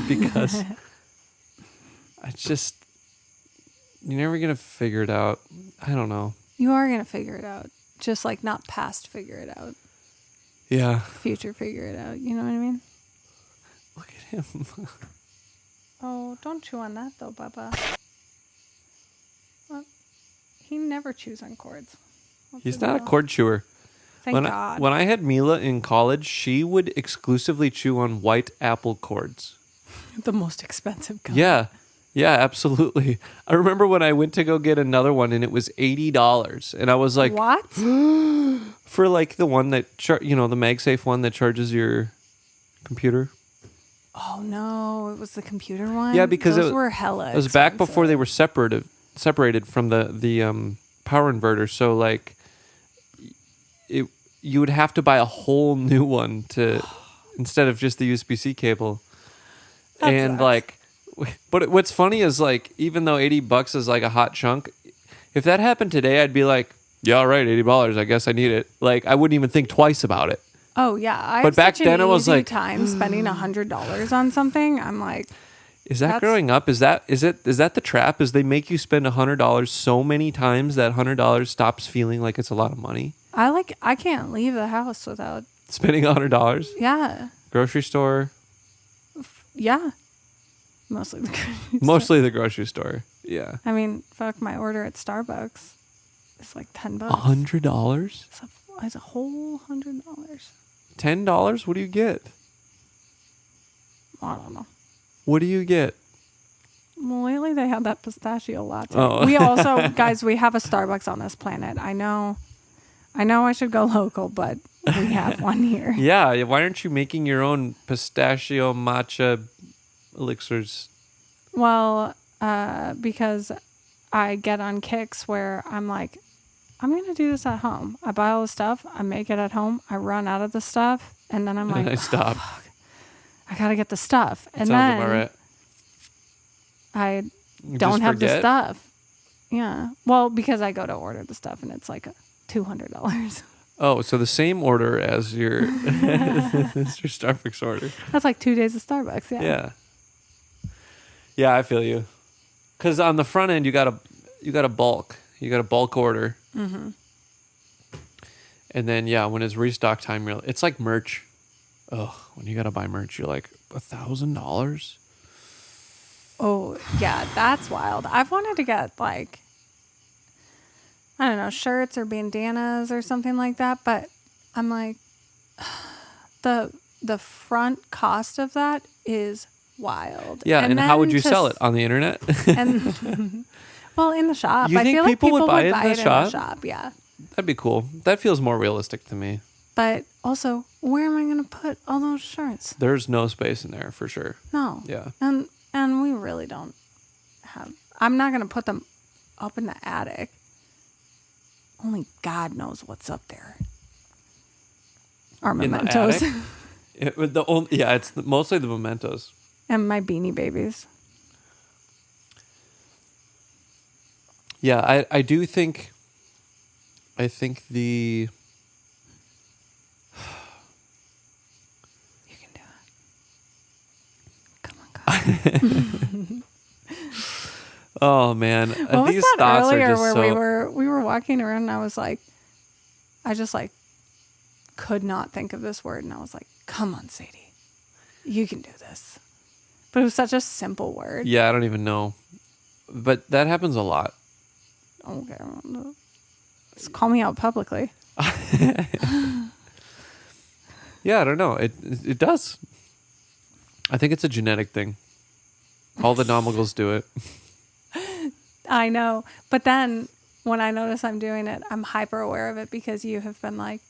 Because you're never going to figure it out. I don't know. You are going to figure it out. Just like not past figure it out. Yeah. Future figure it out. You know what I mean? Look at him. Oh, don't chew on that though, Bubba. Well, he never chews on cords. He's not a cord chewer. Thank God. When I had Mila in college, she would exclusively chew on white apple cords. The most expensive gum. Yeah. Yeah, absolutely. I remember when I went to go get another one and it was $80. And I was like, what? For like the one that, the MagSafe one that charges your computer. Oh, no. It was the computer one? Yeah, because those were hella it was back before they were separated from the power inverter. So like, you would have to buy a whole new one instead of just the USB-C cable. And sucks. like, but what's funny is like, even though $80 is like a hot chunk, if that happened today, I'd be like, yeah, all right, $80. I guess I need it. Like, I wouldn't even think twice about it. Oh yeah, But back then I was like, time spending $100 on something. I'm like, is that growing up? Is that the trap? Is they make you spend $100 so many times that $100 stops feeling like it's a lot of money? I can't leave the house without spending $100. Yeah. Grocery store. Yeah. Mostly the grocery store. Yeah. I mean, fuck, my order at Starbucks is like $10. $100? It's a whole $100. $10? What do you get? I don't know. What do you get? Well, lately they had that pistachio latte. Oh. We also, guys, we have a Starbucks on this planet. I know I should go local, but we have one here. Yeah. Why aren't you making your own pistachio matcha elixirs? Well, because I get on kicks where I'm like, I'm going to do this at home. I buy all the stuff. I make it at home. I run out of the stuff. And then I'm like, I stop. Fuck. I got to get the stuff. And sounds then about right. I You don't just have the forget? stuff. Yeah. Well, because I go to order the stuff and it's like $200. Oh, so the same order as your, as your Starbucks order. That's like 2 days of Starbucks. Yeah. Yeah. Yeah, I feel you. Because on the front end, you got a bulk. You got a bulk order. Mm-hmm. And then, yeah, when it's restock time, it's like merch. Ugh, when you got to buy merch, you're like, $1,000? Oh, yeah, that's wild. I've wanted to get like, I don't know, shirts or bandanas or something like that, but I'm like, the front cost of that is wild. Yeah, and how would you to sell it? On the internet? And well, in the shop. You I think feel like people people would buy would it buy in it the in the shop? shop. Yeah. That'd be cool. That feels more realistic to me. But also, where am I going to put all those shirts? There's no space in there for sure. No. Yeah. And we really don't have. I'm not going to put them up in the attic. Only God knows what's up there. Our In the mementos. attic? It's mostly the mementos. And my Beanie Babies. Yeah, I do think. I think the. You can do it. Come on, God. Oh man, What was these that thoughts earlier are just where so. we were walking around and I was like, I just like could not think of this word and I was like, come on, Sadie, you can do this. But it was such a simple word. Yeah, I don't even know, but that happens a lot. Okay, just call me out publicly. Yeah, I don't know. It does. I think it's a genetic thing. All the Nomagles do it. I know. But then when I notice I'm doing it, I'm hyper aware of it because you have been like,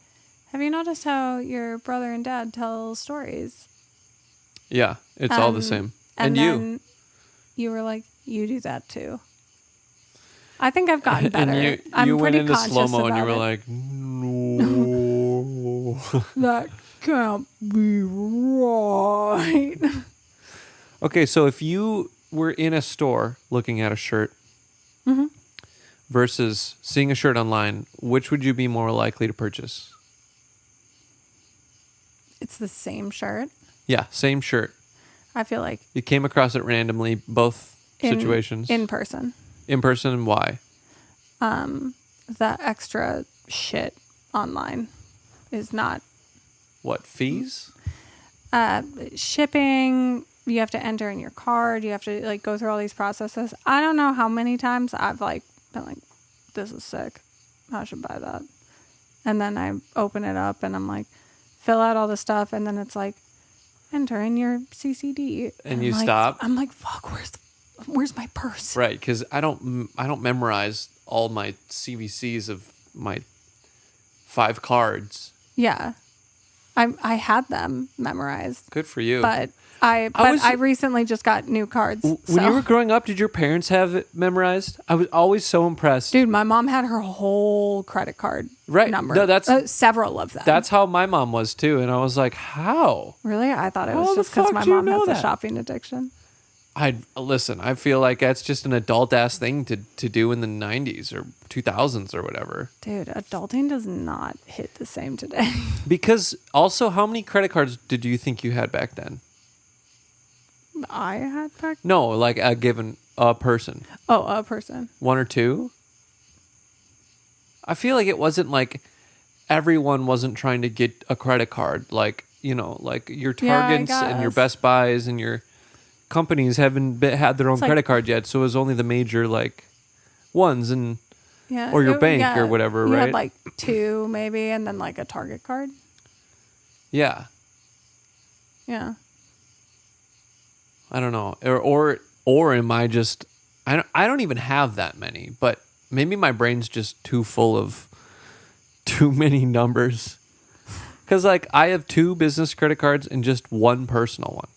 have you noticed how your brother and dad tell stories? Yeah, it's all the same. And you. You were like, you do that too. I think I've gotten better. And I'm you went pretty into conscious slow-mo and you about were it. like, no. That can't be right. Okay, so if you were in a store looking at a shirt versus seeing a shirt online, which would you be more likely to purchase? It's the same shirt. Yeah, same shirt. I feel like You came across it randomly, both situations. in person. In person, and why? The extra shit online is not What, fees? shipping. You have to enter in your card. You have to like go through all these processes. I don't know how many times I've like been like, this is sick. I should buy that. And then I open it up and I'm like, fill out all the stuff. And then it's like, enter in your CCD. And you I'm like, stop? I'm like, fuck, where's my purse? Right, because I don't memorize all my CVCs of my 5 cards. Yeah. I had them memorized. Good for you. But I recently just got new cards. When you were growing up, did your parents have it memorized? I was always so impressed. Dude, my mom had her whole credit card number. No, that's several of them. That's how my mom was too, and I was like, "How?" Really? I thought it was just because my mom has a shopping addiction. I feel like that's just an adult ass thing to do in the 90s or 2000s or whatever. Dude, adulting does not hit the same today. Because also, how many credit cards did you think you had back then? I had back. No, like a given person. Oh, a person. 1 or 2. I feel like it wasn't like everyone wasn't trying to get a credit card. Like, you know, like your Targets and your Best Buys and your companies haven't had their own credit card yet, so it was only the major like ones or your bank or whatever, you right? Had like 2 maybe, and then like a Target card. Yeah. Yeah. I don't know, or am I just I don't even have that many, but maybe my brain's just too full of too many numbers. Because like I have 2 business credit cards and just 1 personal one.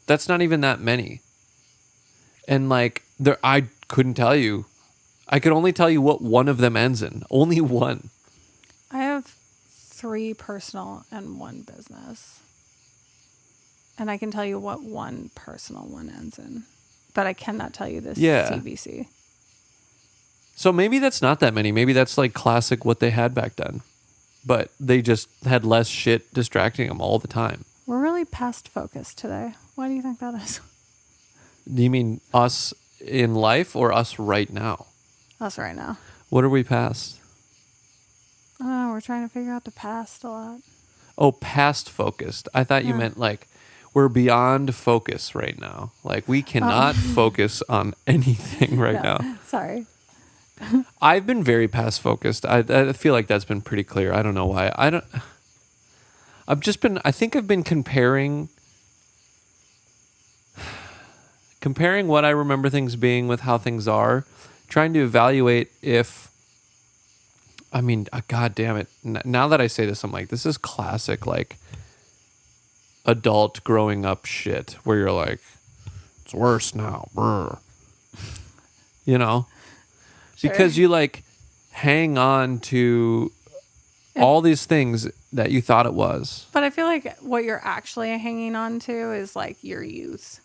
That's not even that many. And like I couldn't tell you. I could only tell you what one of them ends in. Only one. I have 3 personal and 1 business. And I can tell you what 1 personal one ends in. But I cannot tell you this CVC. So maybe that's not that many. Maybe that's like classic what they had back then. But they just had less shit distracting them all the time. We're really past focused today. Why do you think that is? Do you mean us in life or us right now? Us right now. What are we past? I don't know. We're trying to figure out the past a lot. Oh, past focused. I thought you meant like we're beyond focus right now. Like we cannot focus on anything right now. Sorry. I've been very past focused. I feel like that's been pretty clear. I don't know why. I think I've been comparing what I remember things being with how things are, trying to evaluate God damn it. Now that I say this, I'm like, this is classic, like, adult growing up shit, where you're like, it's worse now. Brr. You know? Sure. Because you, like, hang on to all these things that you thought it was. But I feel like what you're actually hanging on to is, like, your youth.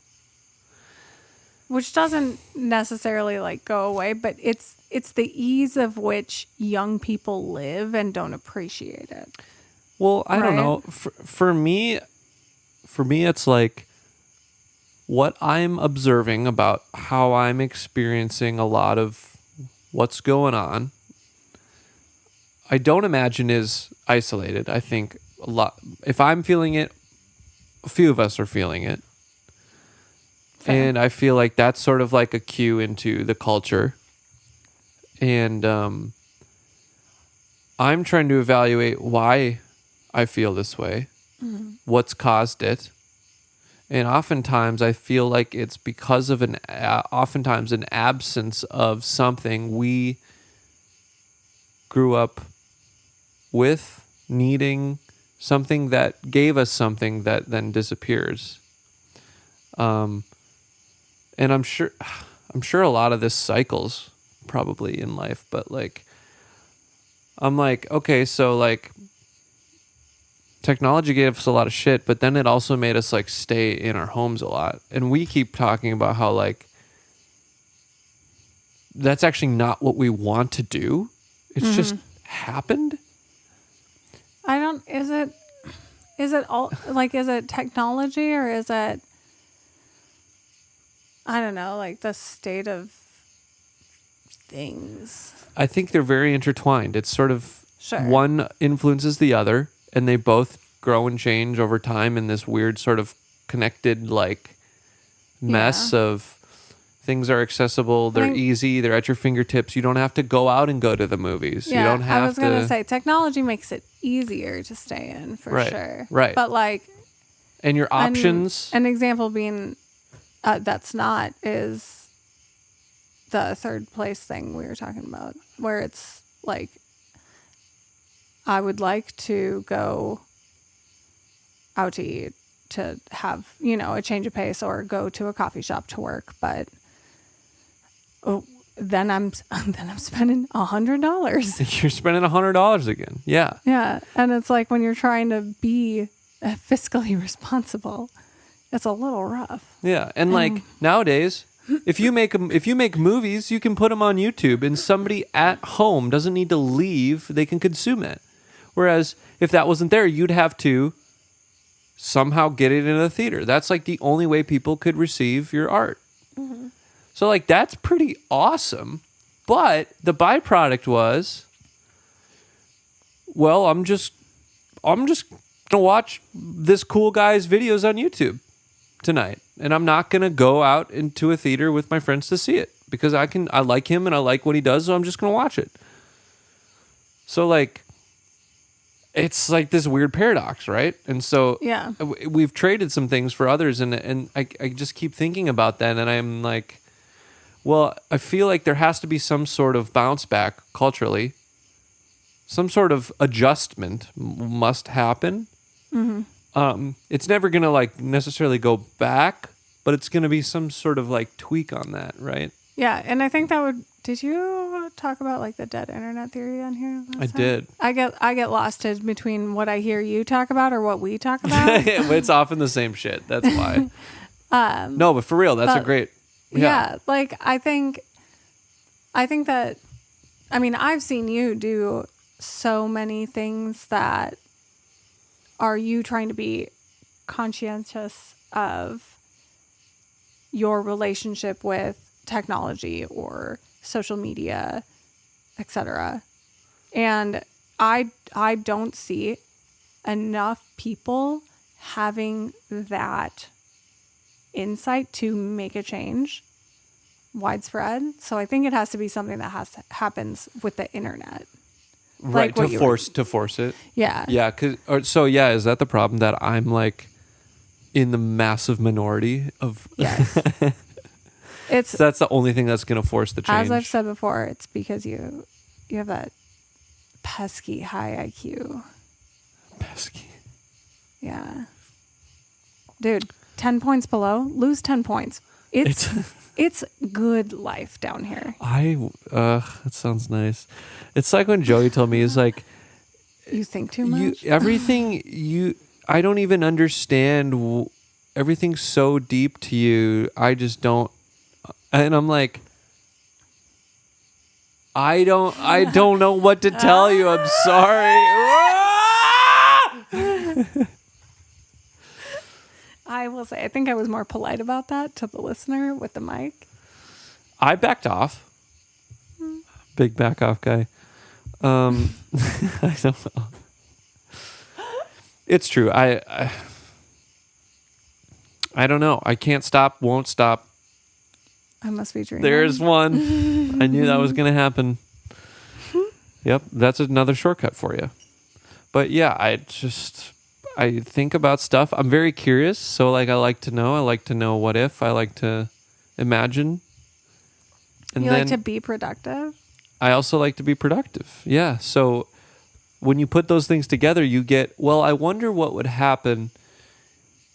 Which doesn't necessarily like go away, but it's the ease of which young people live and don't appreciate it. Well, I don't know. For me, it's like what I'm observing about how I'm experiencing a lot of what's going on. I don't imagine is isolated. I think a lot. If I'm feeling it, a few of us are feeling it. And I feel like that's sort of like a cue into the culture. And I'm trying to evaluate why I feel this way, what's caused it. And oftentimes I feel like it's because of an absence of something we grew up with, needing something that gave us something that then disappears. And I'm sure a lot of this cycles probably in life, but like, I'm like, okay, so like technology gave us a lot of shit, but then it also made us like stay in our homes a lot. And we keep talking about how like, that's actually not what we want to do. It's just happened. Is it technology or is it, I don't know, like the state of things? I think they're very intertwined. It's sort of one influences the other, and they both grow and change over time in this weird sort of connected like mess of things are accessible, they're easy, they're at your fingertips. You don't have to go out and go to the movies. Yeah, you don't have I was going to say technology makes it easier to stay in for sure. Right. But like, and your options. An example being that's not is the third place thing we were talking about, where it's like I would like to go out to eat to have, a change of pace or go to a coffee shop to work. But then I'm spending $100. You're spending $100 again. Yeah. Yeah. And it's like when you're trying to be fiscally responsible, it's a little rough. Yeah. And like nowadays, if you make movies, you can put them on YouTube and somebody at home doesn't need to leave. They can consume it. Whereas if that wasn't there, you'd have to somehow get it in a theater. That's like the only way people could receive your art. Mm-hmm. So like that's pretty awesome. But the byproduct was, well, I'm just gonna watch this cool guy's videos on YouTube tonight. And I'm not gonna go out into a theater with my friends to see it. Because I like him and I like what he does, so I'm just gonna watch it. So like it's like this weird paradox, right? And so yeah, we've traded some things for others, and I just keep thinking about that, and I'm like, well, I feel like there has to be some sort of bounce back culturally. Some sort of adjustment must happen. Mm-hmm. It's never going to like necessarily go back, but it's going to be some sort of like tweak on that, right? Yeah, and I think that would. Did you talk about like the dead internet theory on here? I did. I get lost between what I hear you talk about or what we talk about. Yeah, it's often the same shit. That's why. No, but for real, that's a great. Yeah, like I think that. I mean, I've seen you do so many things that are you trying to be conscientious of your relationship with technology or social media, etc. And I don't see enough people having that insight to make a change widespread. So I think it has to be something that happens with the internet. Right, like to force it. Yeah. Yeah, is that the problem, that I'm like in the massive minority of Yes. So that's the only thing that's going to force the change. As I've said before, it's because you have that pesky high IQ. Pesky. Yeah. Dude, 10 points below, lose 10 points. It's good life down here. That sounds nice. It's like when Joey told me, he's like, you think too much? I don't even understand. Everything's so deep to you. I just don't. And I'm like, I don't know what to tell you. I'm sorry. I will say, I think I was more polite about that to the listener with the mic. I backed off. Big back off guy. I don't know. It's true. I don't know. I can't stop, won't stop. I must be dreaming. There's one. I knew that was going to happen. Yep, that's another shortcut for you. But yeah, I think about stuff. I'm very curious, so like I like to know. I like to know what if. I like to imagine. And you like to be productive? I also like to be productive. Yeah, so when you put those things together, you get, well, I wonder what would happen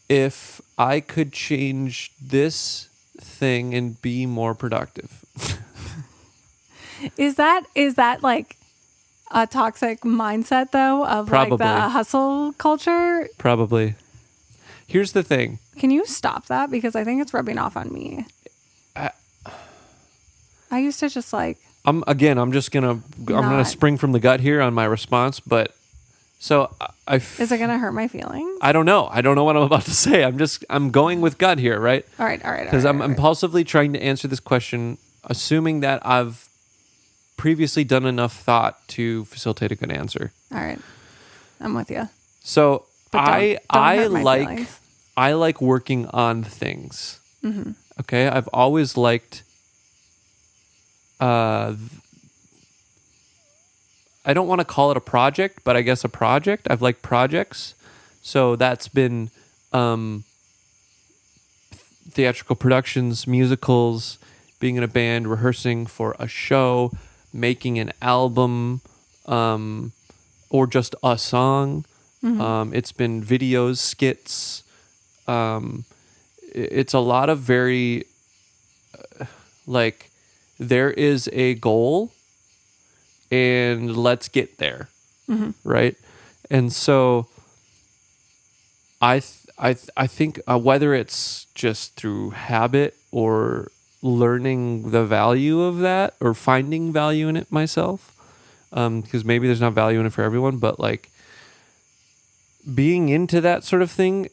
if I could change this thing and be more productive. Is that like a toxic mindset though of Probably. Like the hustle culture? Probably. Here's the thing. Can you stop that? Because I think it's rubbing off on me. I used to just like. I'm gonna spring from the gut here on my response, but so is it gonna hurt my feelings? I don't know. I don't know what I'm about to say. I'm going with gut here, right? All right. Because I'm impulsively trying to answer this question, assuming that I've previously done enough thought to facilitate a good answer. All right, I'm with you. So don't I like working on things. Mm-hmm. Okay, I've always liked. I don't want to call it a project, but I guess a project. I've liked projects. So that's been theatrical productions, musicals, being in a band, rehearsing for a show, making an album, or just a song. It's been videos, skits. It's a lot of very like there is a goal and let's get there, right? And so I think whether it's just through habit or learning the value of that or finding value in it myself, because maybe there's not value in it for everyone, but like being into that sort of thing,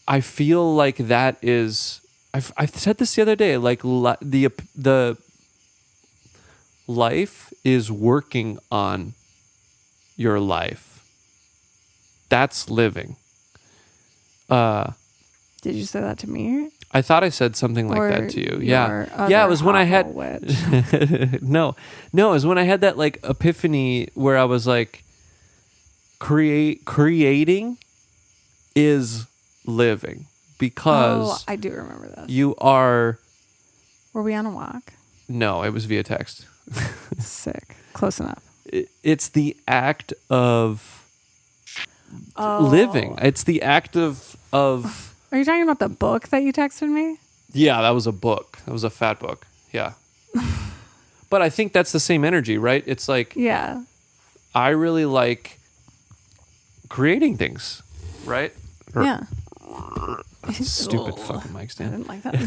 I feel like that is, I said this the other day, like the life is working on your life. That's living. Did you say that to me? I thought I said something like that to you. Yeah. Yeah, it was when I had No, it was when I had that like epiphany where I was like creating is living, because I do remember this. you are. Were we on a walk? No, it was via text. Sick. Close enough. It's the act of living. It's the act of. Are you talking about the book that you texted me? Yeah, that was a book. That was a fat book. Yeah. But I think that's the same energy, right? It's like, yeah, I really like creating things, right? Yeah. Stupid fucking mic I stand. didn't like that.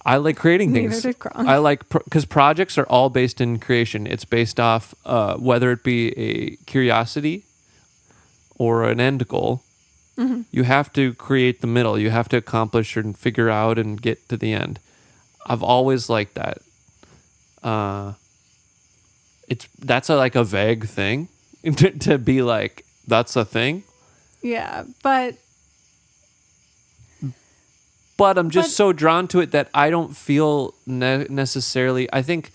I like creating things. Neither did Kronk. I like, because projects are all based in creation. It's based off whether it be a curiosity or an end goal. Mm-hmm. You have to create the middle. You have to accomplish and figure out and get to the end. I've always liked that. That's like a vague thing to be like, that's a thing. Yeah, but I'm just so drawn to it that I don't feel necessarily. I think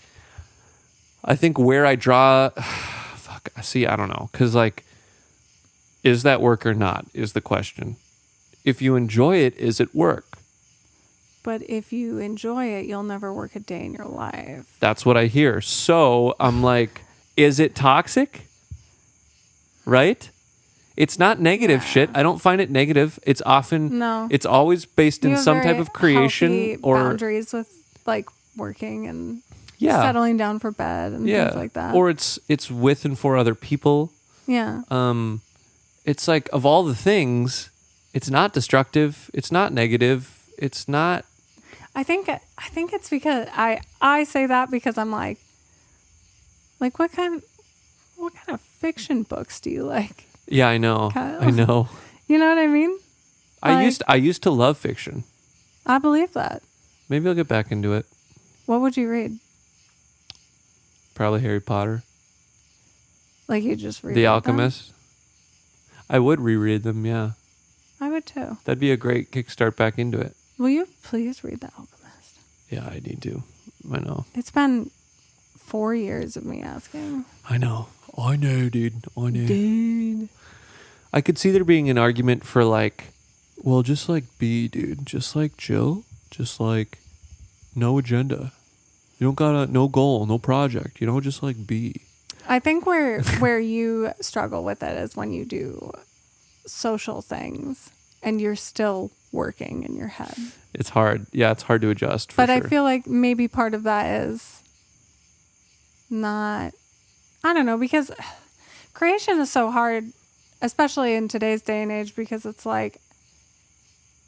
where I draw, I don't know, because like, is that work or not is the question. If you enjoy it, is it work? But if you enjoy it, you'll never work a day in your life. That's what I hear. So I'm like, is it toxic? Right? It's not negative shit. I don't find it negative. It's often, it's always based in some type of creation or boundaries with like working and settling down for bed and things like that. Or it's with and for other people. Yeah. It's like, of all the things, it's not destructive. It's not negative. It's not. I think it's because I say that because I'm like what kind of fiction books do you like? Yeah, I know. I know. You know what I mean? I used to love fiction. I believe that. Maybe I'll get back into it. What would you read? Probably Harry Potter. Like you just read The Alchemist. I would reread them, yeah. I would too. That'd be a great kickstart back into it. Will you please read The Alchemist? Yeah, I need to. I know. It's been 4 years of me asking. I know. I know, dude. I know. Dude. I could see there being an argument for like, well, just like be, dude. Just like chill. Just like no agenda. You don't got no goal, no project. You know, just like be. I think where you struggle with it is when you do social things and you're still working in your head. It's hard. Yeah, it's hard to adjust. But sure. I feel like maybe part of that is not, I don't know, because creation is so hard, especially in today's day and age, because it's like,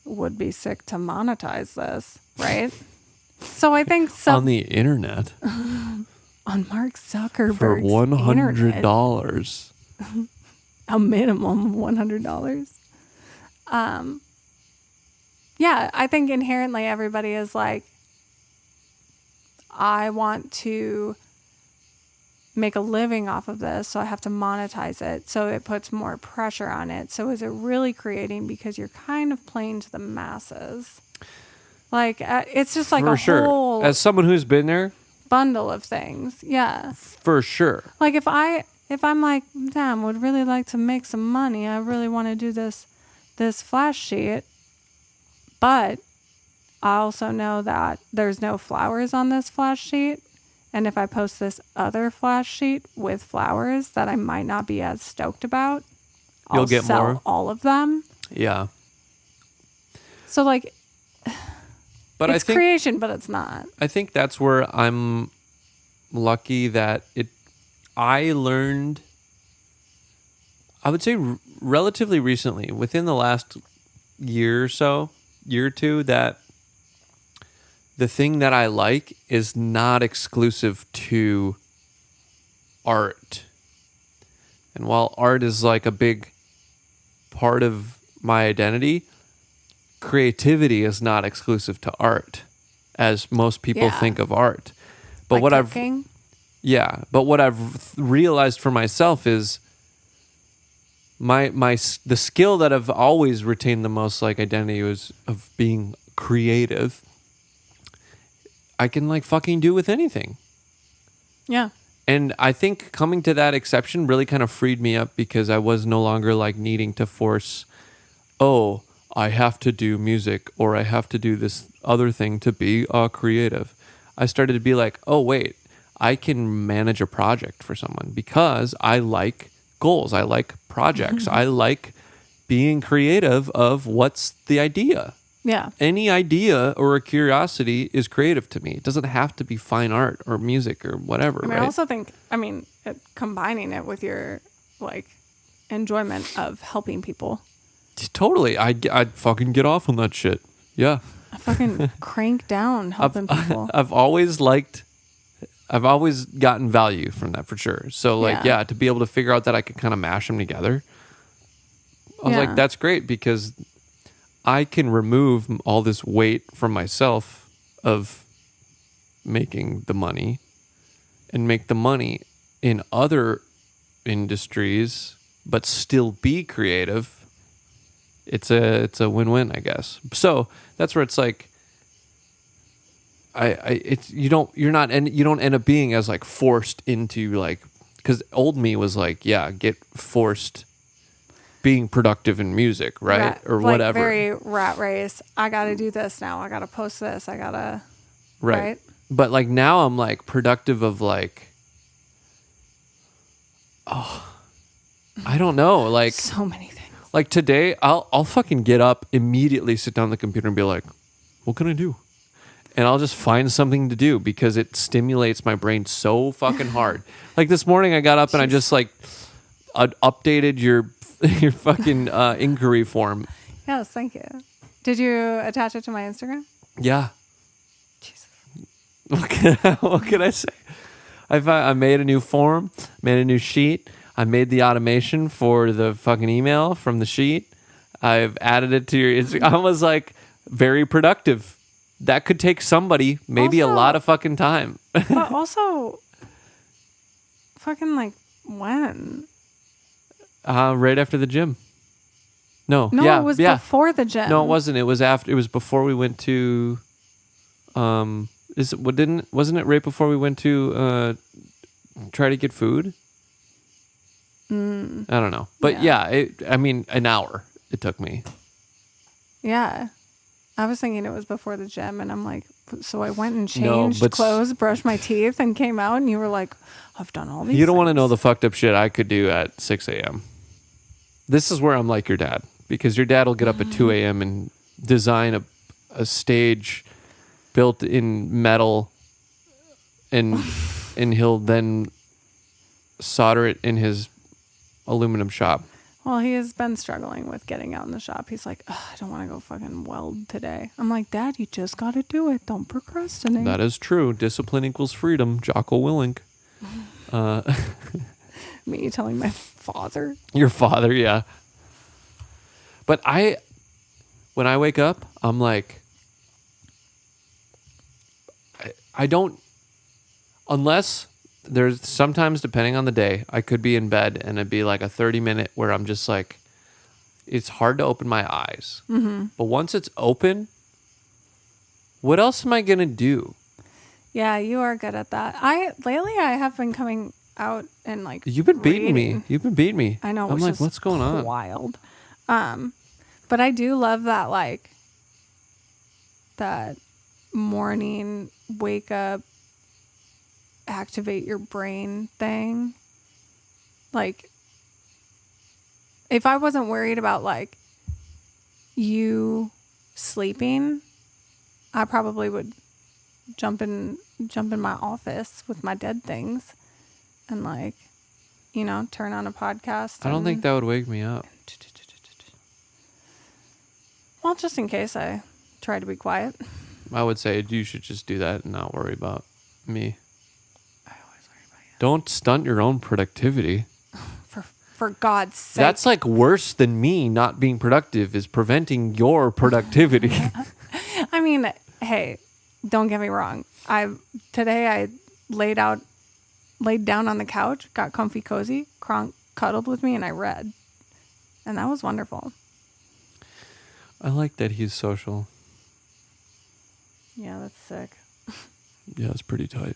would be sick to monetize this, right? So I think on the internet. On Mark Zuckerberg's for $100. A minimum of $100. Yeah, I think inherently everybody is like, I want to make a living off of this, so I have to monetize it. So it puts more pressure on it. So is it really creating because you're kind of playing to the masses? Like, it's just like for sure. Whole as someone who's been there, bundle of things. Yeah. For sure. Like if I'm like, damn, would really like to make some money. I really want to do this flash sheet. But I also know that there's no flowers on this flash sheet And if I post this other flash sheet with flowers that I might not be as stoked about, I'll get sell more. all of them. Yeah. So like, but it's creation, but it's not. I think that's where I'm lucky that I learned, I would say relatively recently, within the last year or two, that the thing that I like is not exclusive to art. And while art is like a big part of my identity, creativity is not exclusive to art, as most people think of art. But like cooking? But what I've realized for myself is the skill that I've always retained the most like identity was of being creative. I can like fucking do with anything. Yeah. And I think coming to that exception really kind of freed me up, because I was no longer like needing to force, oh, I have to do music or I have to do this other thing to be creative. I started to be like, oh, wait, I can manage a project for someone because I like goals. I like projects. I like being creative of what's the idea. Yeah. Any idea or a curiosity is creative to me. It doesn't have to be fine art or music or whatever. I also think, combining it with your like enjoyment of helping people. Totally. I'd fucking get off on that shit. Yeah. I fucking crank down helping people. I've always gotten value from that for sure. So to be able to figure out that I could kind of mash them together, I was like, that's great, because I can remove all this weight from myself of making the money and make the money in other industries, but still be creative. It's a win-win, I guess. So that's where it's like, you don't end up being as like forced into like, because old me was like, get forced being productive in music, right? Or like whatever. Very rat race. I got to do this now. I got to post this. I got to. Right. But like now I'm like productive of like, I don't know. Like so many things. Like today I'll fucking get up, immediately sit down on the computer and be like, what can I do? And I'll just find something to do because it stimulates my brain so fucking hard. Like this morning I got up and I just like updated your fucking inquiry form. Yes, thank you. Did you attach it to my Instagram? Yeah. Jesus. What can I say? I made a new form, made a new sheet. I made the automation for the fucking email from the sheet. I've added it to your Instagram. I was like very productive. That could take somebody maybe also, a lot of fucking time. But also, fucking like when? Right after the gym. No, it was before the gym. No, it wasn't. It was after. It was before we went to. Wasn't it right before we went to try to get food? I don't know, but an hour it took me. Yeah, I was thinking it was before the gym, and I'm like, so I went and changed clothes, brushed my teeth, and came out, and you were like, I've done all these. You don't want to know the fucked up shit I could do at 6 a.m. This is where I'm like your dad, because your dad will get up at 2 a.m. and design a stage built in metal, and he'll then solder it in his aluminum shop. Well, he has been struggling with getting out in the shop. He's like, I don't want to go fucking weld today. I'm like, Dad, you just got to do it. Don't procrastinate. That is true. Discipline equals freedom. Jocko Willink. Me telling my father. Your father, yeah. But when I wake up, I'm like, I don't, unless there's sometimes, depending on the day, I could be in bed and it'd be like a 30-minute where I'm just like, it's hard to open my eyes. Mm-hmm. But once it's open, what else am I going to do? Yeah, you are good at that. Lately I have been coming out and like You've been beating me. You've been beating me. I know. I'm like, what's going on? Wild. But I do love that, like, that morning wake up activate your brain thing. Like, if I wasn't worried about like you sleeping, I probably would jump in my office with my dead things and like, you know, turn on a podcast. I don't think that would wake me up. Well, just in case I try to be quiet. I would say you should just do that and not worry about me. I always worry about you. Don't stunt your own productivity. For God's sake. That's like worse than me not being productive is preventing your productivity. I mean, hey, don't get me wrong. Today I laid down on the couch, got comfy cozy, Kronk cuddled with me, and I read. And that was wonderful. I like that he's social. Yeah, that's sick. Yeah, it's pretty tight.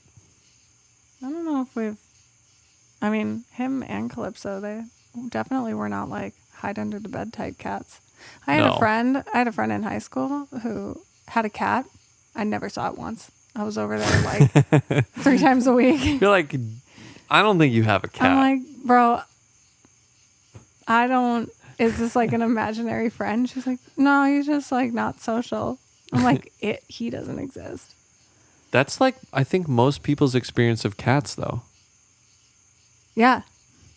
I don't know if him and Calypso, they definitely were not like hide under the bed type cats. I had a friend in high school who had a cat. I never saw it once. I was over there like 3 times a week. You're like, I don't think you have a cat. I'm like, bro, is this like an imaginary friend? She's like, no, he's just like not social. I'm like, he doesn't exist. That's like, I think most people's experience of cats though. Yeah.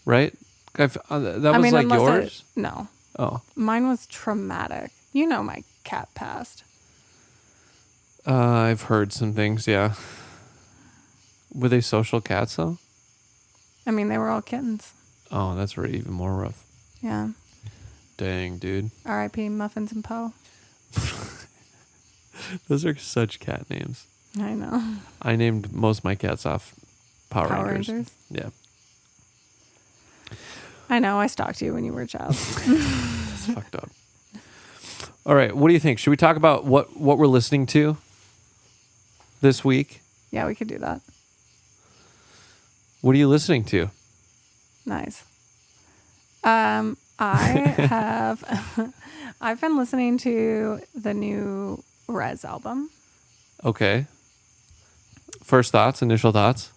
Right? That was like yours? No. Oh. Mine was traumatic. You know my cat passed. I've heard some things, yeah. Were they social cats though? I mean, they were all kittens. Oh, that's really even more rough. Yeah. Dang, dude. R.I.P. Muffins and Poe. Those are such cat names. I know. I named most of my cats off Power Rangers. Yeah. I know. I stalked you when you were a child. That's fucked up. All right. What do you think? Should we talk about what we're listening to this week? Yeah, we could do that. What are you listening to? Nice. I've been listening to the new Rez album. Okay. First thoughts, initial thoughts?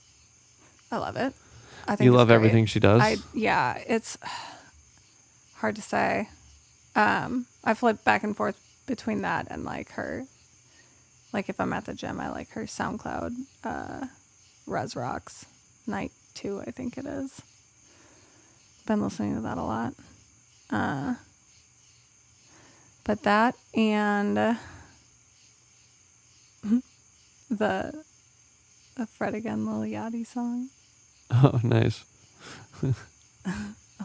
I love it. I think you love everything she does? Yeah, it's hard to say. I flip back and forth between that and like her, like if I'm at the gym, I like her SoundCloud, Rez Rocks Night 2, I think it is. Been listening to that a lot. But that and the Fred Again Lil Yachty song. Oh, nice. I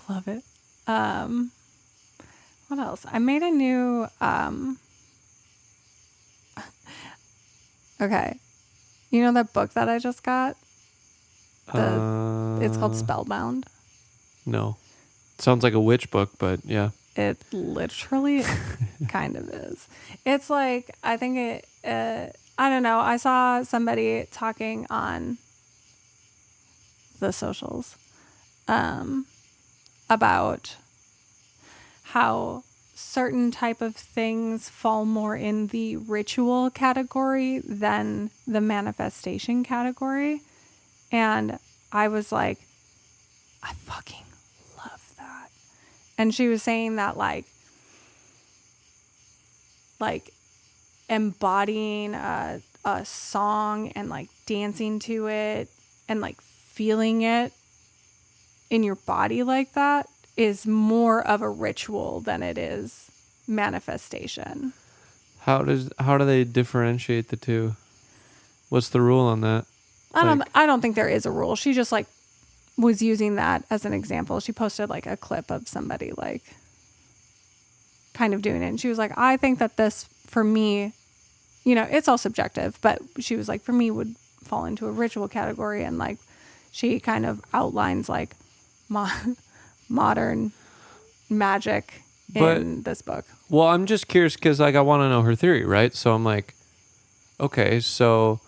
love it. What else? I made a new okay. You know that book that I just got? It's called Spellbound. No. Sounds like a witch book, but yeah. It literally kind of is. It's like, I think I don't know. I saw somebody talking on the socials about how certain type of things fall more in the ritual category than the manifestation category. And I was like, I fucking love that. And she was saying that like embodying a song and like dancing to it and like feeling it in your body like that is more of a ritual than it is manifestation. How do they differentiate the two? What's the rule on that? I don't think there is a rule. She just like was using that as an example. She posted like a clip of somebody like kind of doing it. And she was like, I think that this for me, you know, it's all subjective, but she was like, for me would fall into a ritual category. And like, she kind of outlines like modern magic in this book. Well, I'm just curious because like I want to know her theory, right? So I'm like, okay, so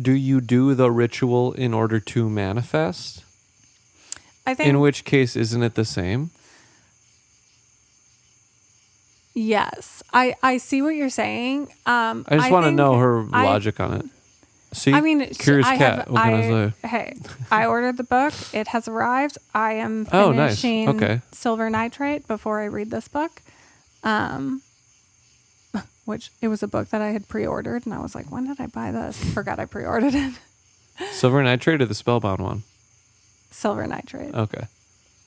do you do the ritual in order to manifest? I think. In which case, isn't it the same? Yes, I see what you're saying. I just want to know her logic on it. See? I mean, Curious cat. What can I say? Hey, I ordered the book. It has arrived. I am Oh, nice. finishing Okay. Silver Nitrate before I read this book. Which it was a book that I had pre-ordered, and I was like, when did I buy this? Forgot I pre-ordered it. Silver Nitrate or the Spellbound one? Silver Nitrate. Okay.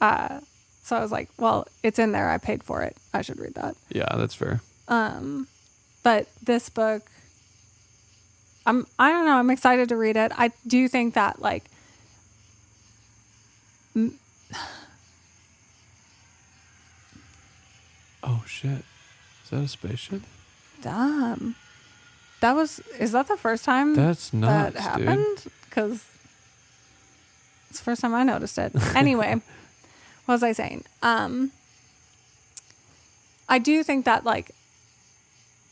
So I was like, well, it's in there. I paid for it. I should read that. Yeah, that's fair. But this book, I don't know. I'm excited to read it. I do think that like, Oh shit! Is that a spaceship? dumb. Is that the first time That's nuts, that happened? Because it's the first time I noticed it. Anyway, what was I saying? I do think that like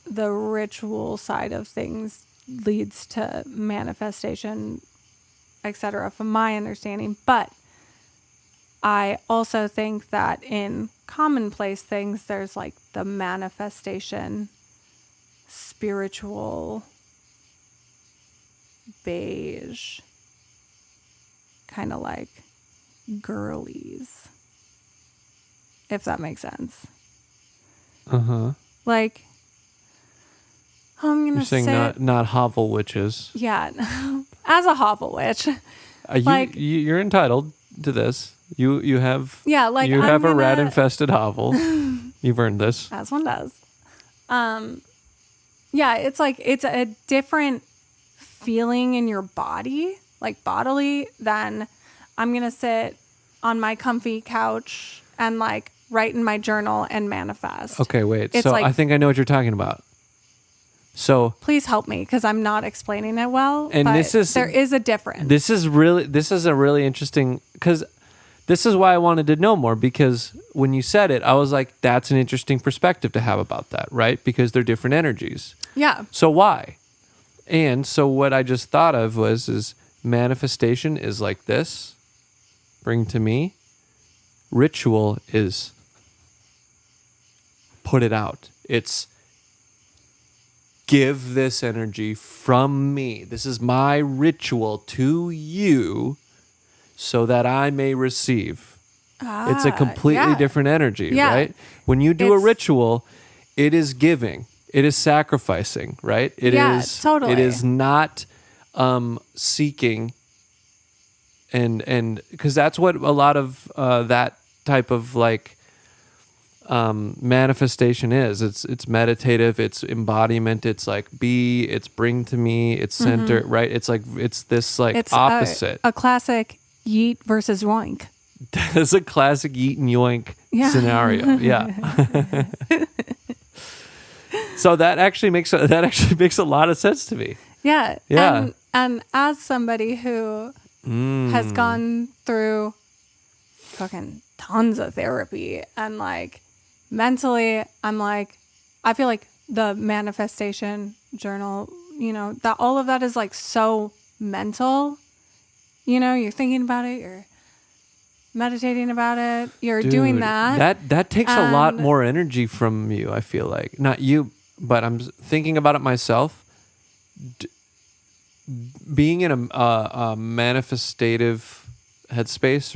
the ritual side of things leads to manifestation, etc., from my understanding. But I also think that in commonplace things, there's like the manifestation, spiritual, beige, kind of like girlies, if that makes sense. Like, I'm gonna You're saying not hovel witches. Yeah, as a hovel witch, You're entitled to this. You have like you have a rat infested hovel. You've earned this. As one does. Yeah, it's like it's a different feeling in your body, like bodily, than I'm gonna sit on my comfy couch and like write in my journal and manifest. Okay, wait. It's so like, I think I know what you're talking about. So please help me because I'm not explaining it well. And but there is a difference. This is a really interesting, because this is why I wanted to know more, because when you said it, I was like, that's an interesting perspective to have about that, right? Because they're different energies. Yeah. So why? And so what I just thought of is manifestation is like this, bring to me. Ritual is put it out. It's give this energy from me. This is my ritual to you so that I may receive. It's a completely different energy, right? When you do a ritual, it is giving. It is sacrificing, right? It is totally. It is not seeking, and because that's what a lot of that type of like manifestation is. It's meditative, it's embodiment, it's like it's bring to me, it's center, right? It's like it's this like it's opposite. A classic yeet versus yoink. That's a classic yeet and yoink scenario. Yeah. So that actually makes a lot of sense to me. Yeah. Yeah. And as somebody who has gone through fucking tons of therapy and like mentally, I'm like, I feel like the manifestation journal, that all of that is like so mental. You're thinking about it, you're meditating about it, you're doing that. That takes a lot more energy from you, I feel like. Not you, but I'm thinking about it myself. Being in a manifestative headspace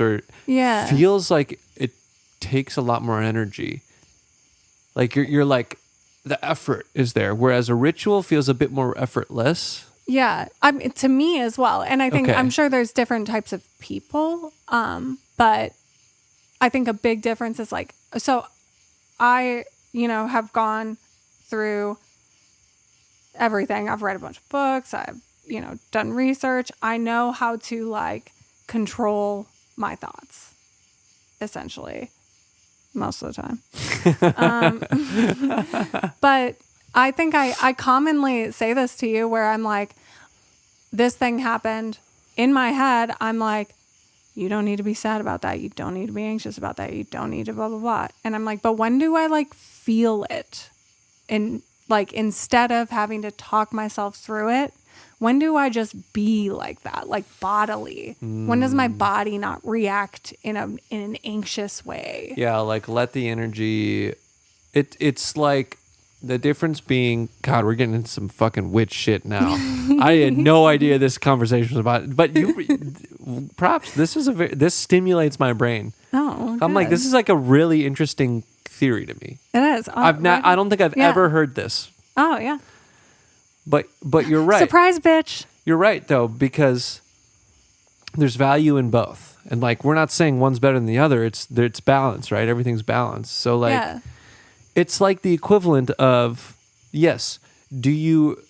feels like it takes a lot more energy. Like you're like, the effort is there, whereas a ritual feels a bit more effortless. Yeah, to me as well. And I think I'm sure there's different types of people, but I think a big difference is like, so I, have gone through everything. I've read a bunch of books. I've, done research. I know how to like control my thoughts, essentially, most of the time. But I think I commonly say this to you where I'm like, this thing happened in my head. I'm like, you don't need to be sad about that. You don't need to be anxious about that. You don't need to blah, blah, blah. And I'm like, but when do I like feel it? And like, instead of having to talk myself through it, when do I just be like that? Like bodily? When does my body not react in an anxious way? Yeah. Like let the energy, it's like, The difference being, God, we're getting into some fucking witch shit now. I had no idea this conversation was about, but props. This stimulates my brain. Oh, I'm like, this is like a really interesting theory to me. It is. I don't think I've ever heard this. Oh yeah. But you're right. Surprise, bitch. You're right though, because there's value in both, and like we're not saying one's better than the other. It's balance, right? Everything's balanced. So like. It's like the equivalent of, yes, do you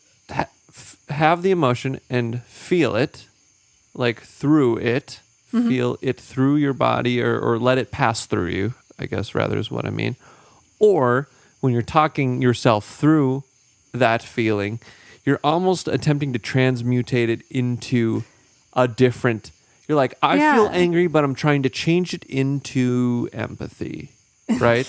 have the emotion and feel it, like through it, feel it through your body or let it pass through you, I guess rather is what I mean. Or when you're talking yourself through that feeling, you're almost attempting to transmutate it into a different, you're like, I feel angry, but I'm trying to change it into empathy, right?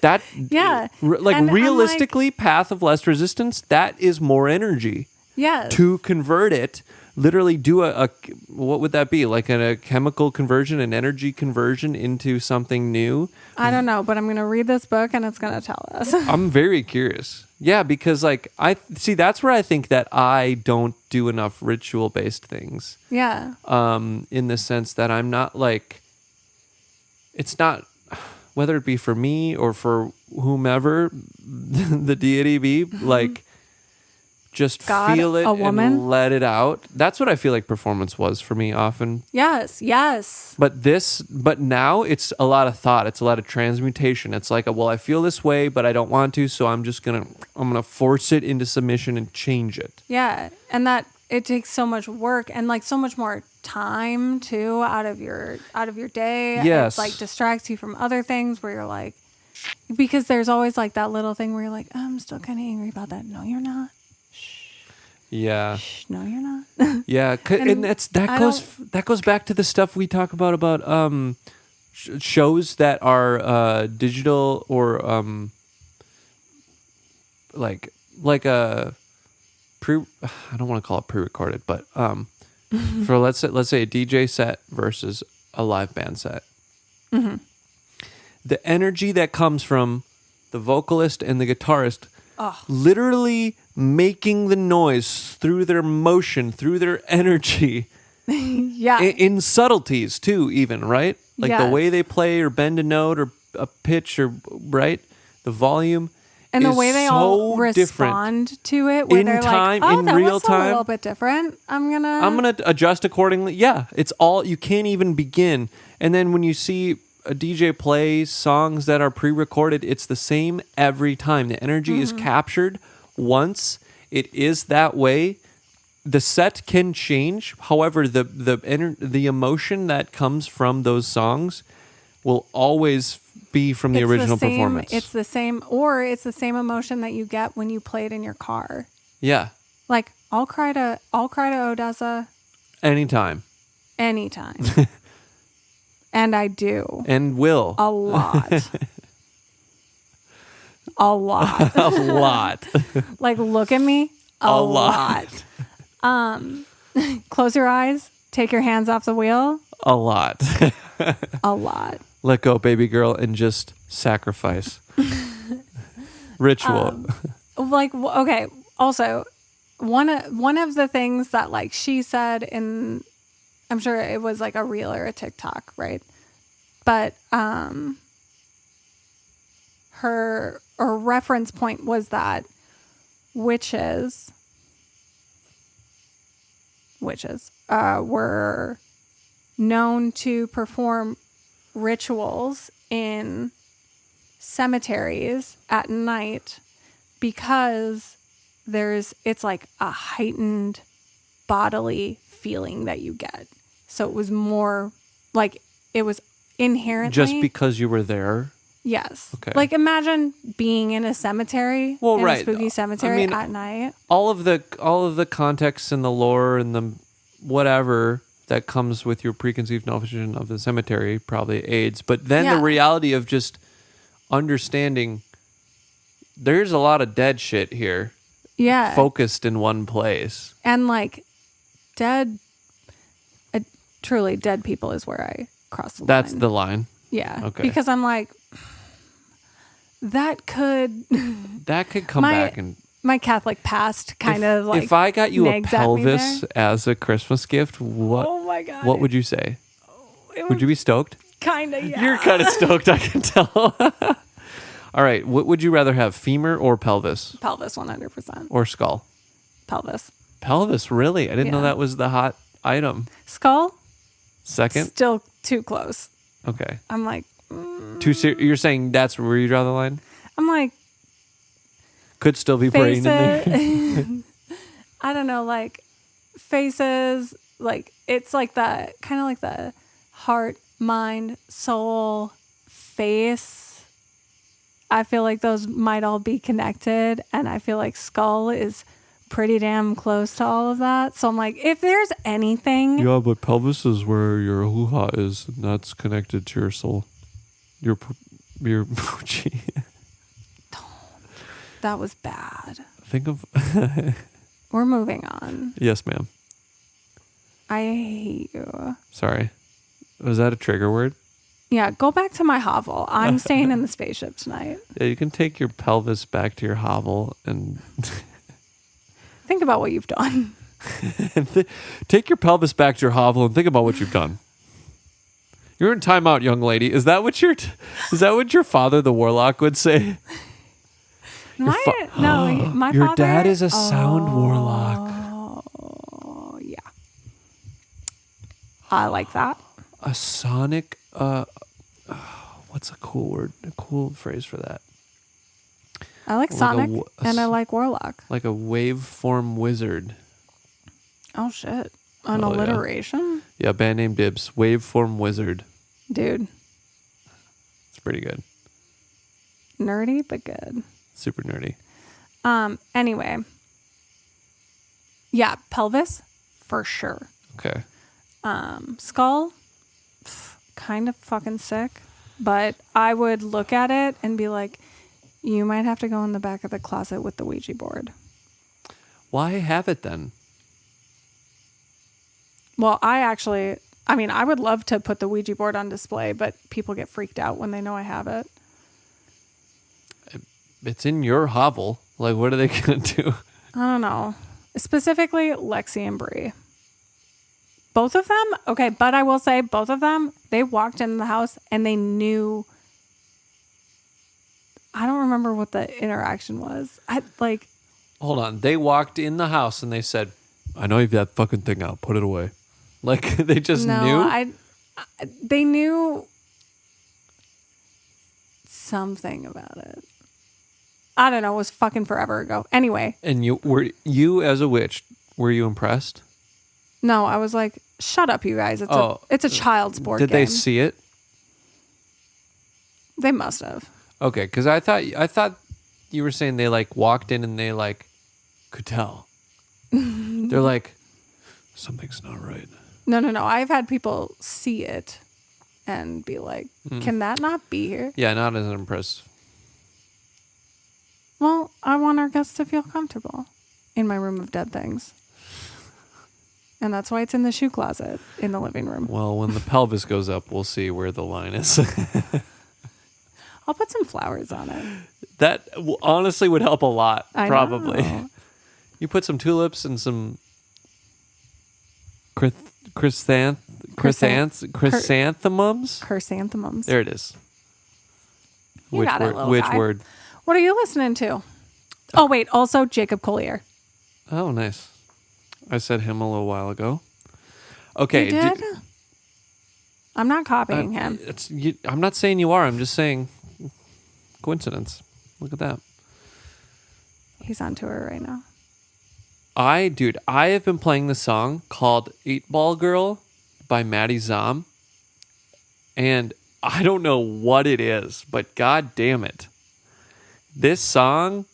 That and realistically, path of less resistance, that is more energy. Yes. To convert it, literally do a what would that be? Like a chemical conversion, an energy conversion into something new? I don't know, but I'm going to read this book and it's going to tell us. I'm very curious. Yeah, because like that's where I think that I don't do enough ritual based things. Yeah. In the sense that I'm not like, it's not, whether it be for me or for whomever the deity be, like just God, feel it a woman? and let it out. That's what I feel like performance was for me often. Yes. But now it's a lot of thought. It's a lot of transmutation. It's like, well, I feel this way, but I don't want to, so I'm gonna force it into submission and change it. Yeah, and that it takes so much work and like so much more time too out of your day. Yes. It like distracts you from other things where you're like, because there's always like that little thing where you're like, I'm still kind of angry about that. No, you're not. Yeah. No, you're not. Yeah, and that goes back to the stuff we talk about shows that are digital or like a I don't want to call it pre-recorded, but for let's say a DJ set versus a live band set. Mm-hmm. The energy that comes from the vocalist and the guitarist literally making the noise through their motion, through their energy. Yeah. In subtleties too, even, right? Like the way they play or bend a note or a pitch or, right? The volume. And the way they all respond to it, where they're like, "Oh, that was a little bit different. I'm gonna adjust accordingly." Yeah, it's all, you can't even begin. And then when you see a DJ play songs that are pre-recorded, it's the same every time. The energy is captured once. It is that way. The set can change. However, the emotion that comes from those songs will always be from the original performance. It's the same emotion that you get when you play it in your car. Yeah. Like I'll cry to Odessa anytime. And I do. And will. A lot. A lot. A lot. Like look at me. A lot. Close your eyes. Take your hands off the wheel. A lot. A lot. Let go, baby girl, and just sacrifice. Ritual. Like, okay. Also, one of the things that like she said in, I'm sure it was like a reel or a TikTok, right? But her reference point was that witches were known to perform rituals in cemeteries at night because it's like a heightened bodily feeling that you get. So it was more like it was inherently just because you were there. Yes. Okay. Like imagine being in a cemetery, a spooky cemetery at night. All of the context and the lore and the whatever that comes with your preconceived notion of the cemetery probably aids. But then the reality of just understanding there's a lot of dead shit here. Yeah. Focused in one place. And like truly dead people is where I cross the line. That's the line? Yeah. Okay. Because I'm like, that could come back and my Catholic past kind of like. If I got you a nags at me pelvis there. as a Christmas gift, what? Oh my God. What would you say? Would you be stoked? Kind of, yeah. You're kind of stoked, I can tell. All right, what would you rather have, femur or pelvis? Pelvis, 100%. Or skull? Pelvis. Pelvis, really? I didn't know Yeah. that was the hot item. Skull? Second? Still too close. Okay. I'm like... You're saying that's where you draw the line? I'm like... Could still be brain in there. I don't know, like, faces, like, it's like the, kind of like the heart, mind, soul, face. I feel like those might all be connected, and I feel like skull is pretty damn close to all of that. So I'm like, if there's anything... Yeah, but pelvis is where your hoo-ha is, and that's connected to your soul. Your gee. That was bad. Think of... We're moving on. Yes, ma'am. I hate you. Sorry. Was that a trigger word? Yeah, go back to my hovel. I'm staying in the spaceship tonight. Yeah, you can take your pelvis back to your hovel and... Think about what you've done. Take your pelvis back to your hovel and think about what you've done. You're in timeout, young lady. Is that what your father, the Warlock, would say? My Your father, dad is a sound Warlock. Oh, yeah. I like that. A sonic. What's a cool word? A cool phrase for that? I like Sonic and I like Warlock. Like a waveform wizard. Oh shit! An alliteration. Yeah, band name dibs. Waveform wizard. Dude. It's pretty good. Nerdy, but good. Super nerdy. Anyway. Yeah, pelvis for sure. Okay. Skull, kind of fucking sick, but I would look at it and be like, you might have to go in the back of the closet with the Ouija board. Why have it then? Well, I would love to put the Ouija board on display, but people get freaked out when they know I have it. It's in your hovel. Like, what are they going to do? I don't know. Specifically, Lexi and Bree. Both of them? Okay, but I will say both of them, they walked in the house and they knew. I don't remember what the interaction was. Hold on. They walked in the house and they said, I know you've that fucking thing out. Put it away. Like, they just knew? They knew something about it. I don't know. It was fucking forever ago. Anyway. And you as a witch, were you impressed? No, I was like, shut up, you guys. It's a child's board game. Did they see it? They must have. Okay, because I thought you were saying they like walked in and they like could tell. They're like, something's not right. No. I've had people see it and be like, can that not be here? Yeah, not as impressed. Well, I want our guests to feel comfortable in my room of dead things. And that's why it's in the shoe closet in the living room. Well, when the pelvis goes up, we'll see where the line is. I'll put some flowers on it. That honestly would help a lot, probably. I know. You put some tulips and some chrysanthemums? Chrysanthemums. There it is. You got it, little Which guy. word? What are you listening to? Oh, wait. Also, Jacob Collier. Oh, nice. I said him a little while ago. Okay. You did? I'm not copying him. I'm not saying you are. I'm just saying coincidence. Look at that. He's on tour right now. I have been playing the song called 8-Ball Girl by Maddie Zom. And I don't know what it is, but god damn it. This song...